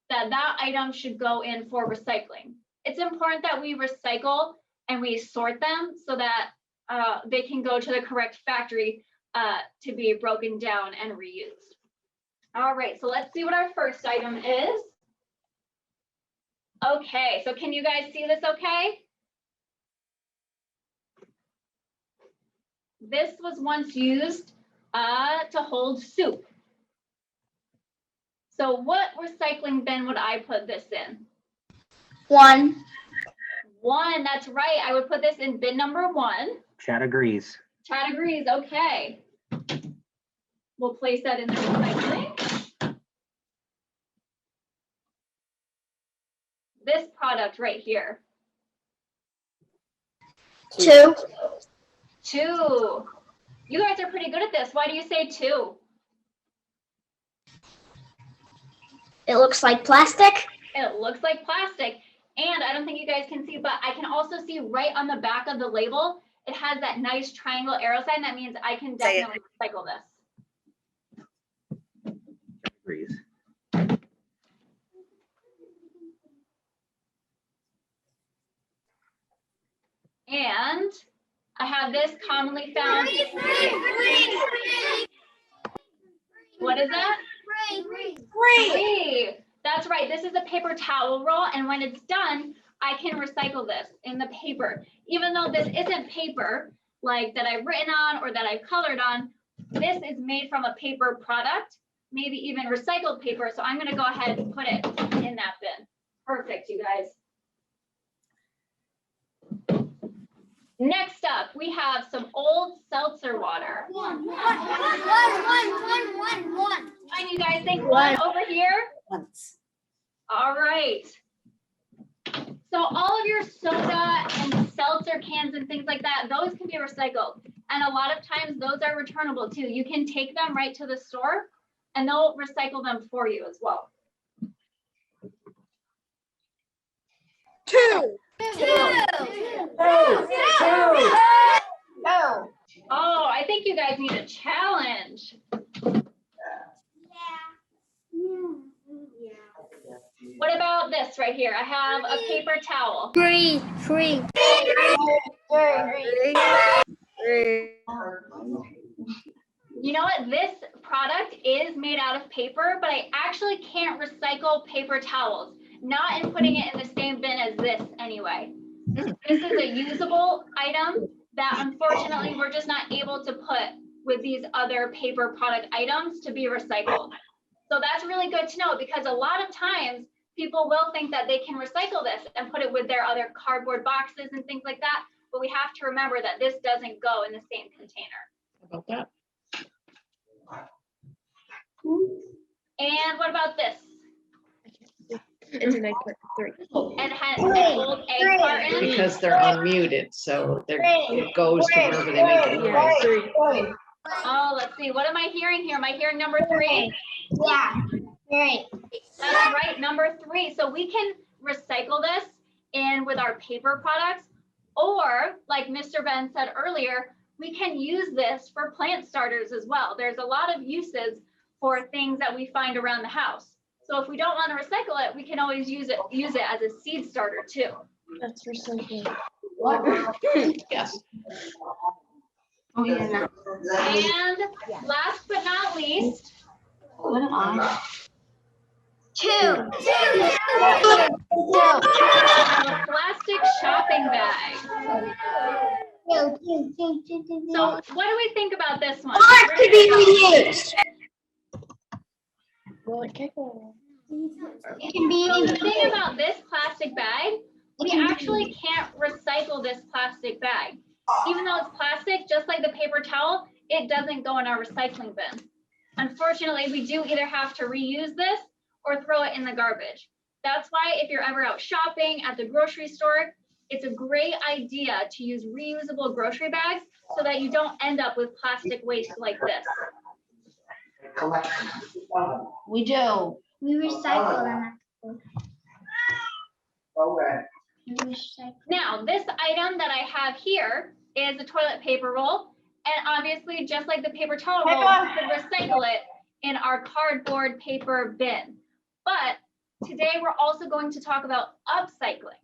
that that item should go in for recycling. It's important that we recycle and we sort them so that they can go to the correct factory to be broken down and reused. All right, so let's see what our first item is. Okay, so can you guys see this okay? This was once used to hold soup. So what recycling bin would I put this in? 1. 1, that's right. I would put this in bin number 1. Chad agrees. Chad agrees, okay. We'll place that in the recycling. This product right here. 2. 2. You guys are pretty good at this. Why do you say 2? It looks like plastic. It looks like plastic. And I don't think you guys can see, but I can also see right on the back of the label, it has that nice triangle arrow sign. That means I can definitely recycle this. Agrees. And I have this commonly found. What is that? 3. That's right. This is a paper towel roll. And when it's done, I can recycle this in the paper. Even though this isn't paper like that I've written on or that I've colored on, this is made from a paper product, maybe even recycled paper. So I'm going to go ahead and put it in that bin. Perfect, you guys. Next up, we have some old seltzer water. 1. And you guys think 1 over here? Once. All right. So all of your soda and seltzer cans and things like that, those can be recycled. And a lot of times those are returnable too. You can take them right to the store and they'll recycle them for you as well. Two. Oh, I think you guys need a challenge. What about this right here? I have a paper towel. Three. You know what? This product is made out of paper, but I actually can't recycle paper towels. Not in putting it in the same bin as this anyway. This is a usable item that unfortunately we're just not able to put with these other paper product items to be recycled. So that's really good to know, because a lot of times people will think that they can recycle this and put it with their other cardboard boxes and things like that. But we have to remember that this doesn't go in the same container. How about that? And what about this? It's an egg carton, three. It has an old egg carton. Because they're unmuted, so it goes to wherever they make a noise. Three. Oh, let's see. What am I hearing here? Am I hearing number 3? Yeah. Right. That's right, number 3. So we can recycle this in with our paper products, or like Mr. Ben said earlier, we can use this for plant starters as well. There's a lot of uses for things that we find around the house. So if we don't want to recycle it, we can always use it as a seed starter too. That's recycling. Yes. And last but not least, Two. a plastic shopping bag. So what do we think about this one? Or to be reused. Well, it can't go. So the thing about this plastic bag, we actually can't recycle this plastic bag. Even though it's plastic, just like the paper towel, it doesn't go in our recycling bin. Unfortunately, we do either have to reuse this or throw it in the garbage. That's why if you're ever out shopping at the grocery store, it's a great idea to use reusable grocery bags so that you don't end up with plastic waste like this. We do. We recycle them. Now, this item that I have here is a toilet paper roll. And obviously, just like the paper towel roll, we could recycle it in our cardboard paper bin. But today we're also going to talk about upcycling.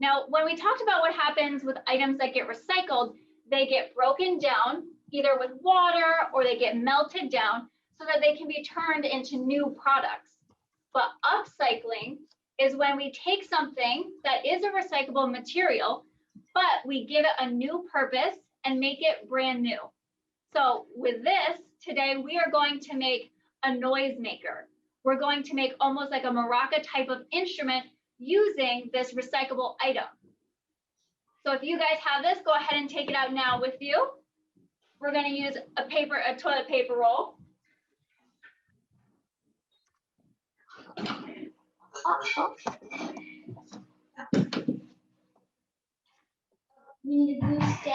Now, when we talked about what happens with items that get recycled, they get broken down either with water or they get melted down so that they can be turned into new products. But upcycling is when we take something that is a recyclable material, but we give it a new purpose and make it brand new. So with this, today we are going to make a noise maker. We're going to make almost like a maraca type of instrument using this recyclable item. So if you guys have this, go ahead and take it out now with you. We're going to use a toilet paper roll. Need a glue stick.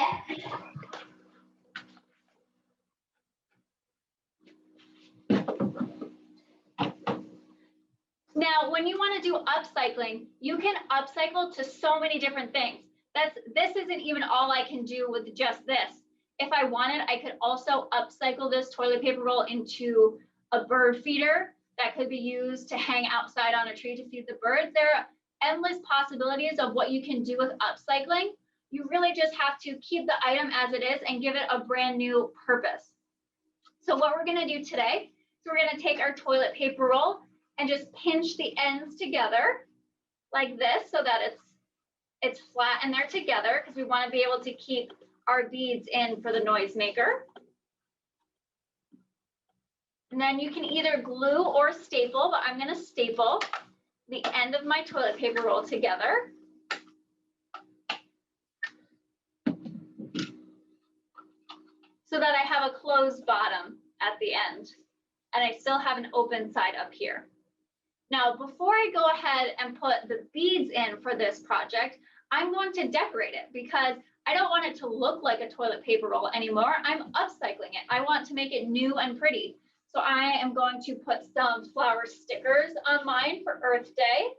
Now, when you want to do upcycling, you can upcycle to so many different things. This isn't even all I can do with just this. If I wanted, I could also upcycle this toilet paper roll into a bird feeder that could be used to hang outside on a tree to feed the birds. There are endless possibilities of what you can do with upcycling. You really just have to keep the item as it is and give it a brand new purpose. So what we're going to do today is we're going to take our toilet paper roll and just pinch the ends together like this so that it's flat and they're together, because we want to be able to keep our beads in for the noise maker. And then you can either glue or staple, but I'm going to staple the end of my toilet paper roll together. So that I have a closed bottom at the end, and I still have an open side up here. Now, before I go ahead and put the beads in for this project, I'm going to decorate it because I don't want it to look like a toilet paper roll anymore. I'm upcycling it. I want to make it new and pretty. So I am going to put some flower stickers on mine for Earth Day.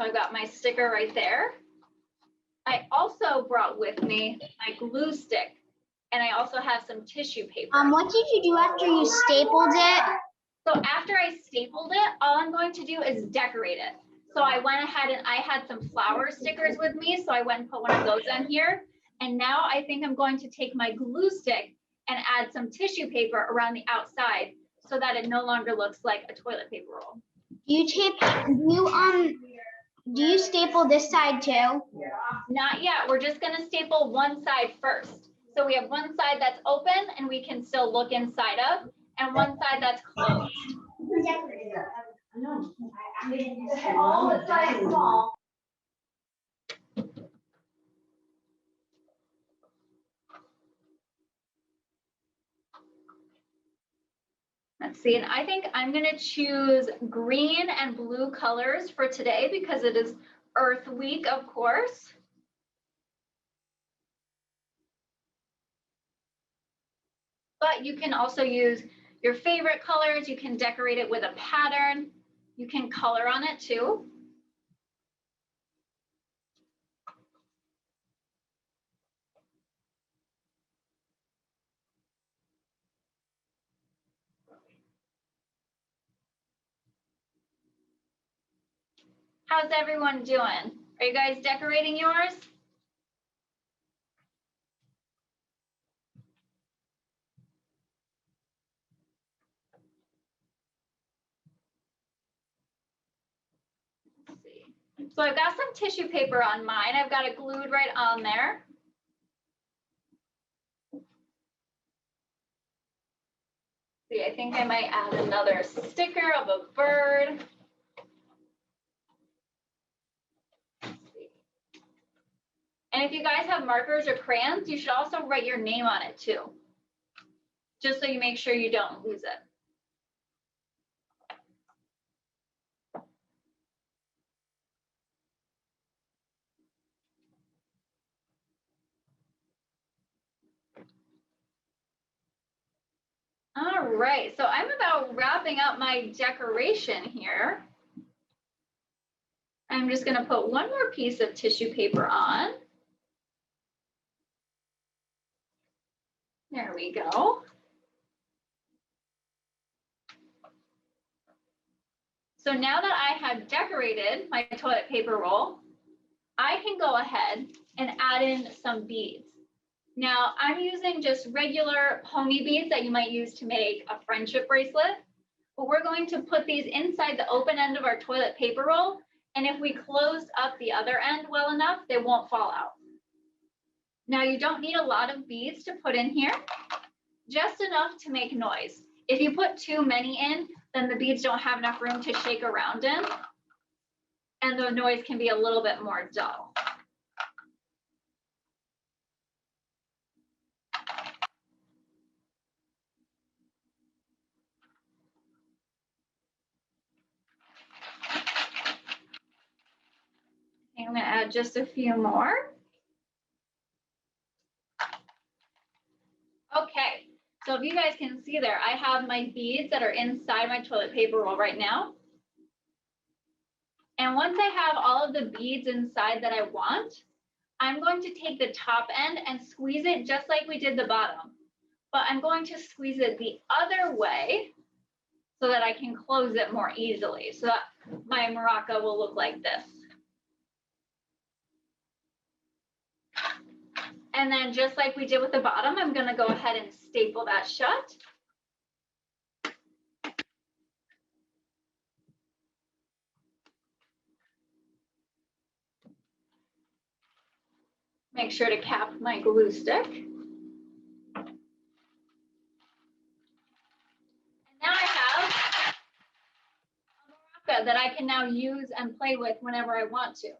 So I got my sticker right there. I also brought with me my glue stick, and I also have some tissue paper. What did you do after you stapled it? So after I stapled it, all I'm going to do is decorate it. So I went ahead and I had some flower stickers with me, so I went and put one of those on here. And now I think I'm going to take my glue stick and add some tissue paper around the outside so that it no longer looks like a toilet paper roll. Do you staple this side too? Not yet. We're just going to staple one side first. So we have one side that's open and we can still look inside of, and one side that's closed. Let's see, and I think I'm going to choose green and blue colors for today because it is Earth Week, of course. But you can also use your favorite colors. You can decorate it with a pattern. You can color on it too. How's everyone doing? Are you guys decorating yours? Let's see. So I've got some tissue paper on mine. I've got it glued right on there. See, I think I might add another sticker of a bird. And if you guys have markers or crayons, you should also write your name on it too, just so you make sure you don't lose it. All right, so I'm about wrapping up my decoration here. I'm just going to put one more piece of tissue paper on. There we go. So now that I have decorated my toilet paper roll, I can go ahead and add in some beads. Now I'm using just regular pony beads that you might use to make a friendship bracelet, but we're going to put these inside the open end of our toilet paper roll. And if we closed up the other end well enough, they won't fall out. Now you don't need a lot of beads to put in here, just enough to make noise. If you put too many in, then the beads don't have enough room to shake around in, and the noise can be a little bit more dull. I'm going to add just a few more. Okay, so if you guys can see there, I have my beads that are inside my toilet paper roll right now. And once I have all of the beads inside that I want, I'm going to take the top end and squeeze it just like we did the bottom. But I'm going to squeeze it the other way so that I can close it more easily, so that my maraca will look like this. And then just like we did with the bottom, I'm going to go ahead and staple that shut. Make sure to cap my glue stick. And now I have a maraca that I can now use and play with whenever I want to,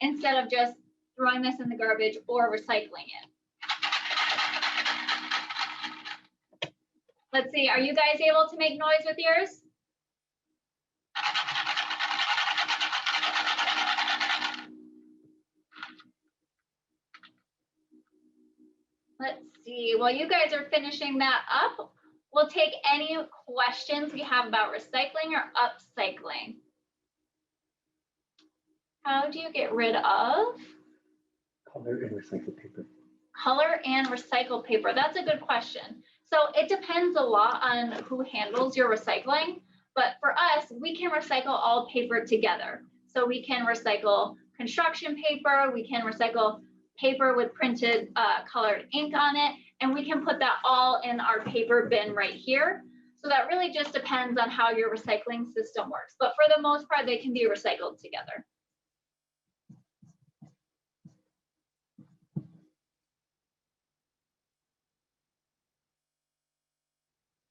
instead of just throwing this in the garbage or recycling it. Let's see, are you guys able to make noise with yours? Let's see, while you guys are finishing that up, we'll take any questions we have about recycling or upcycling. How do you get rid of Color and recycled paper. color and recycled paper? That's a good question. So it depends a lot on who handles your recycling. But for us, we can recycle all paper together. So we can recycle construction paper, we can recycle paper with printed colored ink on it, and we can put that all in our paper bin right here. So that really just depends on how your recycling system works. But for the most part, they can be recycled together.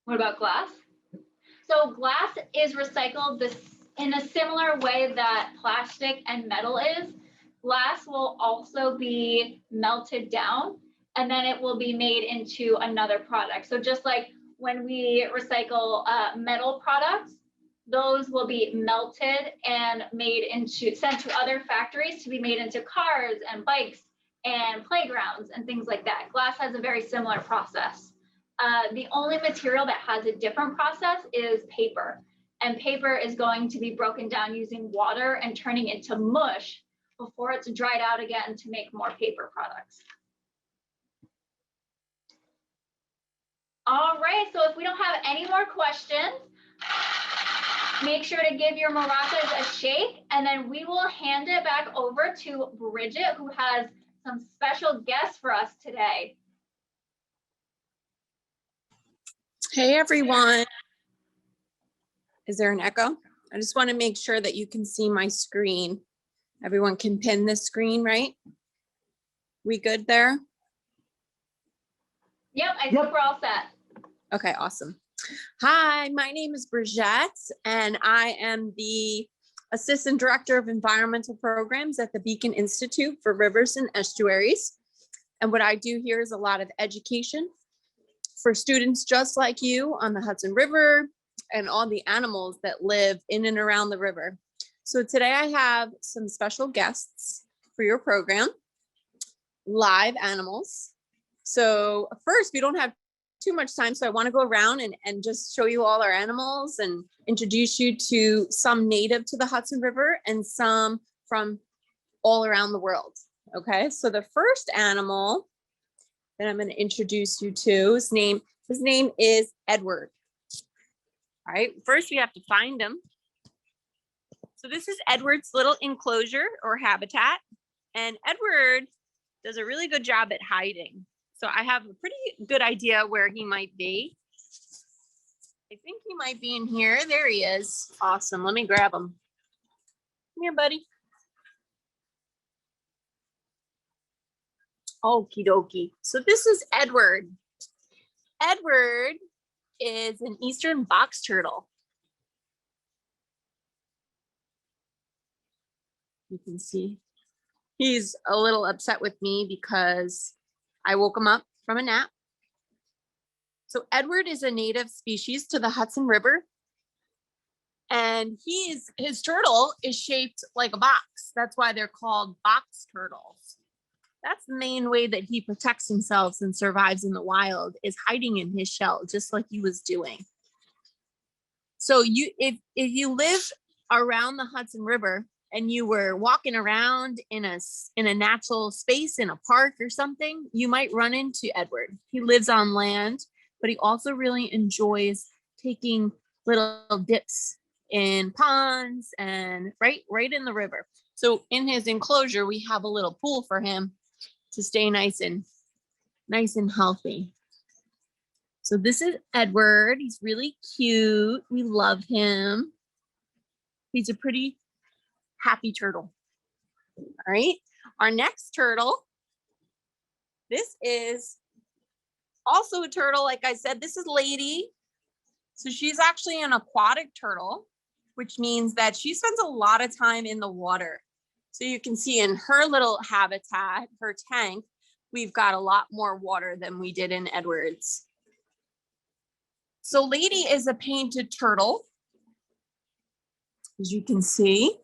What about glass? So glass is recycled in a similar way that plastic and metal is. Glass will also be melted down and then it will be made into another product. So just like when we recycle metal products, those will be melted and sent to other factories to be made into cars and bikes and playgrounds and things like that. Glass has a very similar process. The only material that has a different process is paper. And paper is going to be broken down using water and turning into mush before it's dried out again to make more paper products. All right, so if we don't have any more questions, make sure to give your maracas a shake, and then we will hand it back over to Bridget, who has some special guests for us today. Hey everyone. Is there an echo? I just want to make sure that you can see my screen. Everyone can pin this screen, right? We good there? Yep, I think we're all set. Okay, awesome. Hi, my name is Bridget, and I am the Assistant Director of Environmental Programs at the Beacon Institute for Rivers and Estuaries. And what I do here is a lot of education for students just like you on the Hudson River and all the animals that live in and around the river. So today I have some special guests for your program, live animals. So first, we don't have too much time, so I want to go around and just show you all our animals and introduce you to some native to the Hudson River and some from all around the world. Okay, so the first animal that I'm going to introduce you to, his name is Edward. All right, first we have to find him. So this is Edward's little enclosure or habitat, and Edward does a really good job at hiding. So I have a pretty good idea where he might be. I think he might be in here. There he is. Awesome. Let me grab him. Come here, buddy. Okie dokie. So this is Edward. Edward is an eastern box turtle. You can see he's a little upset with me because I woke him up from a nap. So Edward is a native species to the Hudson River. And his turtle is shaped like a box. That's why they're called box turtles. That's the main way that he protects himself and survives in the wild, is hiding in his shell, just like he was doing. So if you live around the Hudson River and you were walking around in a natural space, in a park or something, you might run into Edward. He lives on land, but he also really enjoys taking little dips in ponds and right in the river. So in his enclosure, we have a little pool for him to stay nice and healthy. So this is Edward. He's really cute. We love him. He's a pretty happy turtle. All right. Our next turtle. This is also a turtle. Like I said, this is Lady. So she's actually an aquatic turtle, which means that she spends a lot of time in the water. So you can see in her little habitat, her tank, we've got a lot more water than we did in Edward's. So Lady is a painted turtle, as you can see.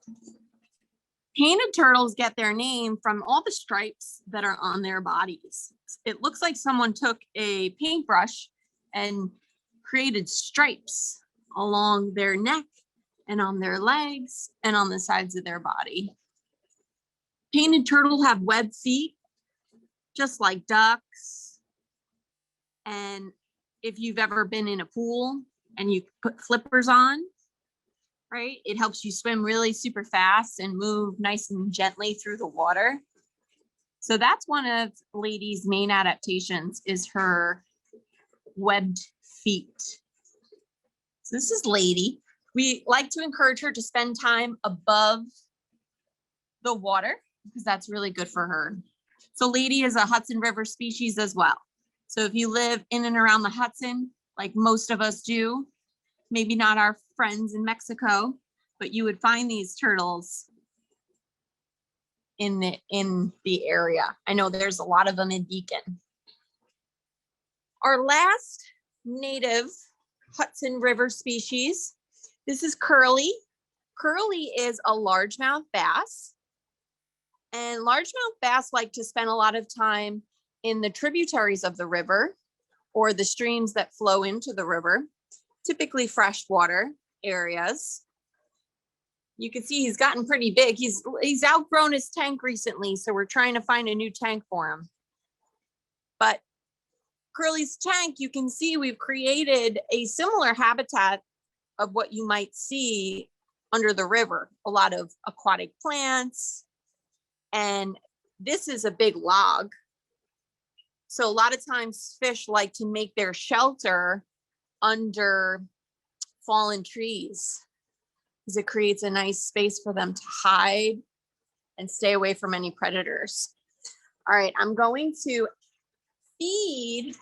Painted turtles get their name from all the stripes that are on their bodies. It looks like someone took a paintbrush and created stripes along their neck and on their legs and on the sides of their body. Painted turtle have webbed feet, just like ducks. And if you've ever been in a pool and you put flippers on, right, it helps you swim really super fast and move nice and gently through the water. So that's one of Lady's main adaptations, is her webbed feet. So this is Lady. We like to encourage her to spend time above the water because that's really good for her. So Lady is a Hudson River species as well. So if you live in and around the Hudson, like most of us do, maybe not our friends in Mexico, but you would find these turtles in the area. I know there's a lot of them in Beacon. Our last native Hudson River species, this is Curly. Curly is a largemouth bass. And largemouth bass like to spend a lot of time in the tributaries of the river or the streams that flow into the river, typically freshwater areas. You can see he's gotten pretty big. He's outgrown his tank recently, so we're trying to find a new tank for him. But Curly's tank, you can see we've created a similar habitat of what you might see under the river. A lot of aquatic plants, and this is a big log. So a lot of times fish like to make their shelter under fallen trees because it creates a nice space for them to hide and stay away from any predators. All right, I'm going to feed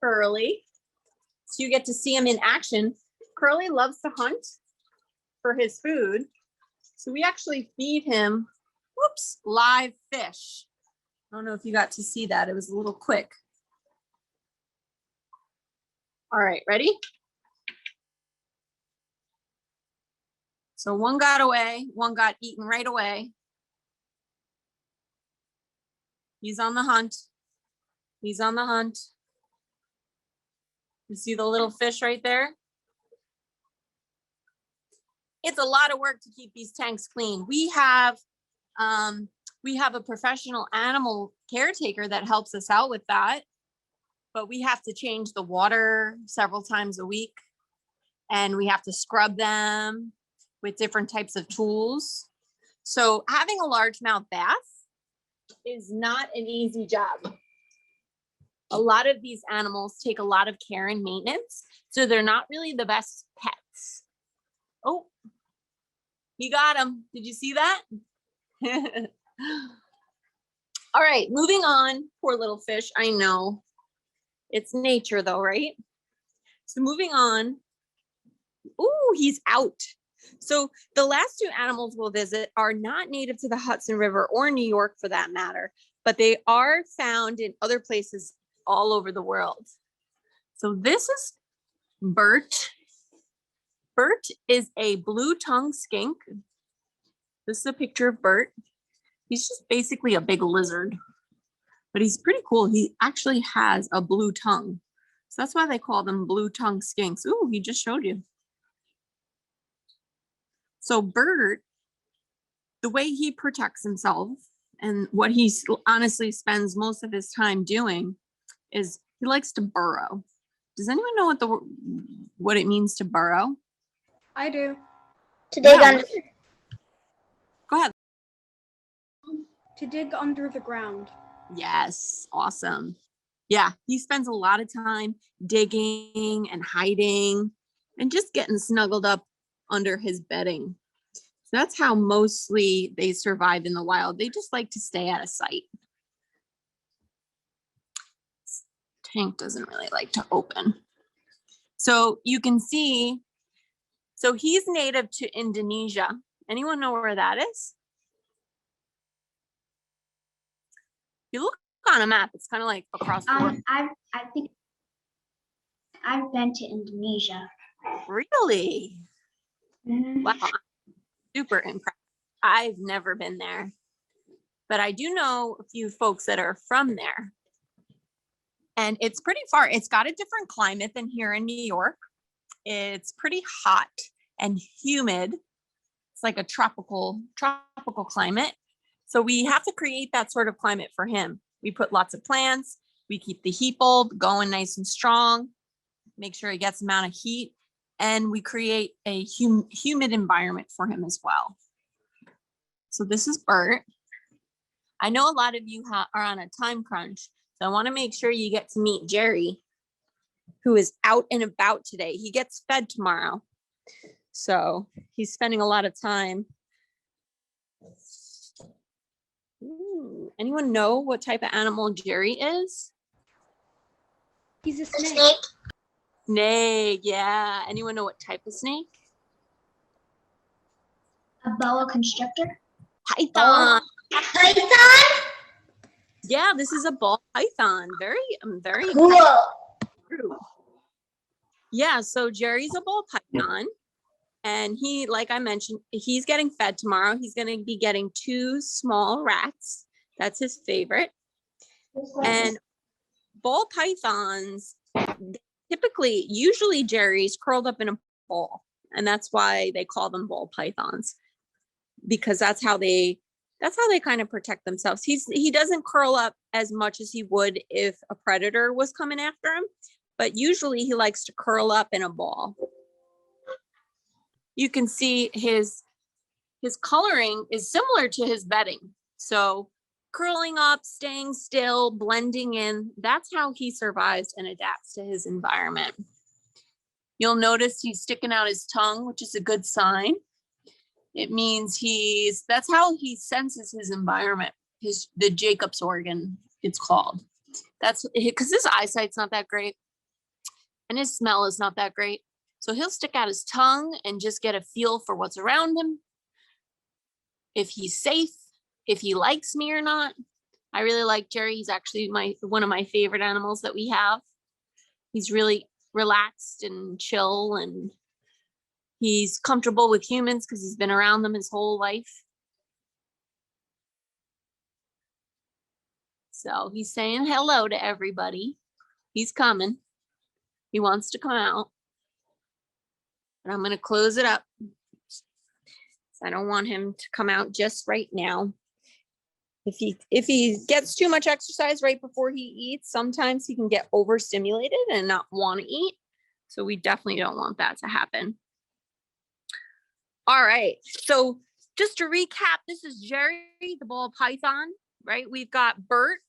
Curly so you get to see him in action. Curly loves to hunt for his food. So we actually feed him, whoops, live fish. I don't know if you got to see that. It was a little quick. All right, ready? So one got away, one got eaten right away. He's on the hunt. He's on the hunt. You see the little fish right there? It's a lot of work to keep these tanks clean. We have a professional animal caretaker that helps us out with that, but we have to change the water several times a week, and we have to scrub them with different types of tools. So having a largemouth bass is not an easy job. A lot of these animals take a lot of care and maintenance, so they're not really the best pets. Oh, he got him. Did you see that? All right, moving on. Poor little fish. I know. It's nature though, right? So moving on. Ooh, he's out. So the last two animals we'll visit are not native to the Hudson River or New York for that matter, but they are found in other places all over the world. So this is Bert. Bert is a blue-tongued skink. This is a picture of Bert. He's just basically a big lizard, but he's pretty cool. He actually has a blue tongue. So that's why they call them blue-tongued skinks. Ooh, he just showed you. So Bert, the way he protects himself and what he honestly spends most of his time doing is he likes to burrow. Does anyone know what it means to burrow? I do. To dig under. Go ahead. To dig under the ground. Yes, awesome. Yeah, he spends a lot of time digging and hiding and just getting snuggled up under his bedding. So that's how mostly they survive in the wild. They just like to stay out of sight. This tank doesn't really like to open. So you can see, so he's native to Indonesia. Anyone know where that is? You look on a map, it's kind of like across the world. I think I've been to Indonesia. Really? Wow, I'm super impressed. I've never been there, but I do know a few folks that are from there. And it's pretty far. It's got a different climate than here in New York. It's pretty hot and humid. It's like a tropical climate. So we have to create that sort of climate for him. We put lots of plants, we keep the heat bulb going nice and strong, make sure he gets the amount of heat, and we create a humid environment for him as well. So this is Bert. I know a lot of you are on a time crunch, so I want to make sure you get to meet Jerry, who is out and about today. He gets fed tomorrow, so he's spending a lot of time. Ooh, anyone know what type of animal Jerry is? He's a snake. Snake, yeah. Anyone know what type of snake? A boa constrictor. Python. Python? Yeah, this is a ball python. Very Cool. true. Yeah, so Jerry's a ball python. And he, like I mentioned, he's getting fed tomorrow. He's going to be getting 2 small rats. That's his favorite. And ball pythons, usually Jerry's curled up in a ball. And that's why they call them ball pythons, because that's how they kind of protect themselves. He doesn't curl up as much as he would if a predator was coming after him, but usually he likes to curl up in a ball. You can see his coloring is similar to his bedding. So curling up, staying still, blending in, that's how he survives and adapts to his environment. You'll notice he's sticking out his tongue, which is a good sign. It means that's how he senses his environment, the Jacob's organ, it's called. That's because his eyesight's not that great and his smell is not that great. So he'll stick out his tongue and just get a feel for what's around him. If he's safe, if he likes me or not. I really like Jerry. He's actually one of my favorite animals that we have. He's really relaxed and chill, and he's comfortable with humans because he's been around them his whole life. So he's saying hello to everybody. He's coming. He wants to come out. And I'm going to close it up. I don't want him to come out just right now. If he gets too much exercise right before he eats, sometimes he can get overstimulated and not want to eat. So we definitely don't want that to happen. All right. So just to recap, this is Jerry, the ball python, right? We've got Bert,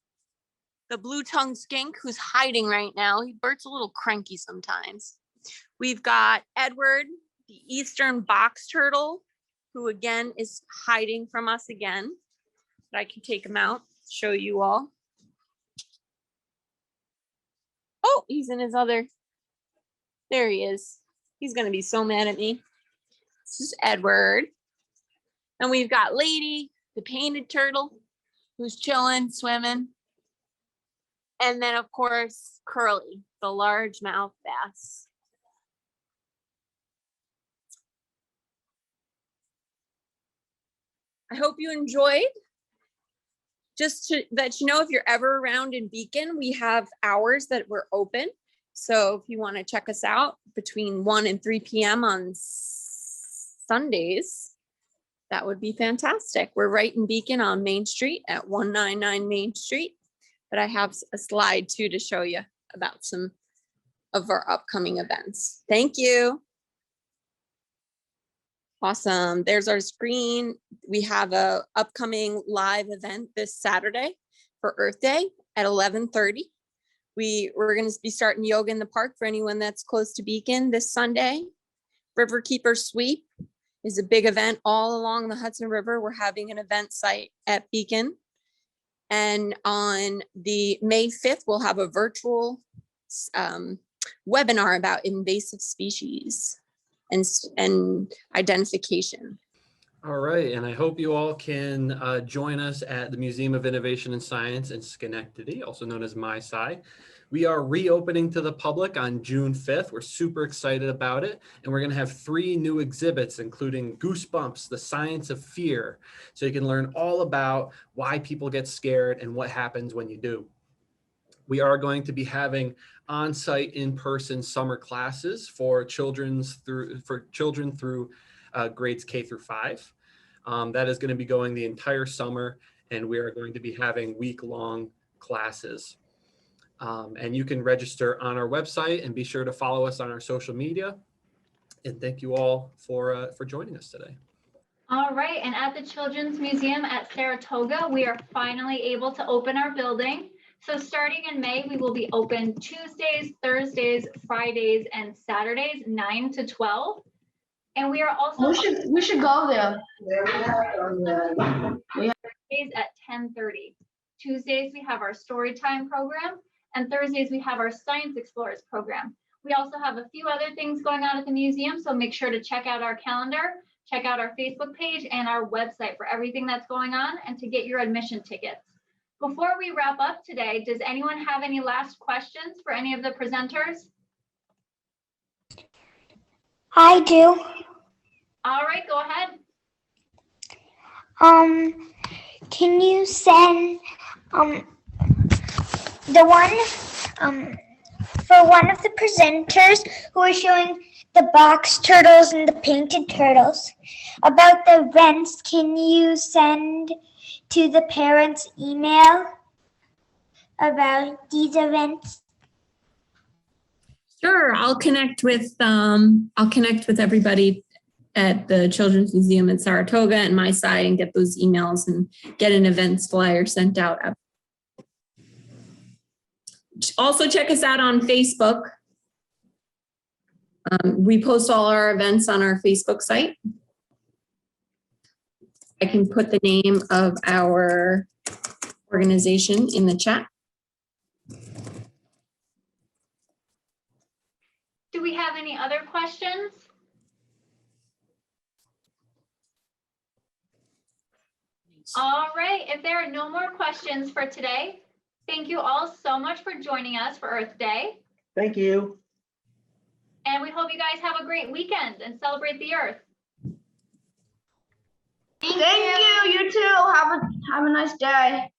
the blue-tongued skink, who's hiding right now. Bert's a little cranky sometimes. We've got Edward, the eastern box turtle, who again is hiding from us again. But I can take him out, show you all. Oh, he's in his other. There he is. He's going to be so mad at me. This is Edward. And we've got Lady, the painted turtle, who's chilling, swimming. And then, of course, Curly, the largemouth bass. I hope you enjoyed. Just to let you know, if you're ever around in Beacon, we have hours that we're open. So if you want to check us out between 1 and 3 p.m. on Sundays, that would be fantastic. We're right in Beacon on Main Street at 199 Main Street. But I have a slide too to show you about some of our upcoming events. Thank you. Awesome. There's our screen. We have a upcoming live event this Saturday for Earth Day at 11:30. We're going to be starting yoga in the park for anyone that's close to Beacon this Sunday. Riverkeeper Sweep is a big event all along the Hudson River. We're having an event site at Beacon. And on the May 5th, we'll have a virtual webinar about invasive species and identification. All right, and I hope you all can join us at the Museum of Innovation and Science in Schenectady, also known as MySci. We are reopening to the public on June 5th. We're super excited about it. And we're going to have 3 new exhibits, including Goosebumps, the Science of Fear. So you can learn all about why people get scared and what happens when you do. We are going to be having on-site in-person summer classes for children through grades K through 5. That is going to be going the entire summer. and we are going to be having week-long classes. And you can register on our website, and be sure to follow us on our social media. And thank you all for joining us today. All right, and at the Children's Museum at Saratoga, we are finally able to open our building. So starting in May, we will be open Tuesdays, Thursdays, Fridays, and Saturdays, 9 to 12. And we are also We should go there. Thursdays at 10:30. Tuesdays, we have our story time program, and Thursdays, we have our Science Explorers program. We also have a few other things going on at the museum, so make sure to check out our calendar, check out our Facebook page and our website for everything that's going on and to get your admission tickets. Before we wrap up today, does anyone have any last questions for any of the presenters? I do. All right, go ahead. Can you send the one for one of the presenters who are showing the box turtles and the painted turtles about the events? Can you send to the parents' email about these events? Sure, I'll connect with everybody at the Children's Museum in Saratoga and my side and get those emails and get an events flyer sent out. Also check us out on Facebook. We post all our events on our Facebook site. I can put the name of our organization in the chat. Do we have any other questions? All right, if there are no more questions for today, thank you all so much for joining us for Earth Day. Thank you. And we hope you guys have a great weekend and celebrate the Earth. Thank you. You too. Have a nice day.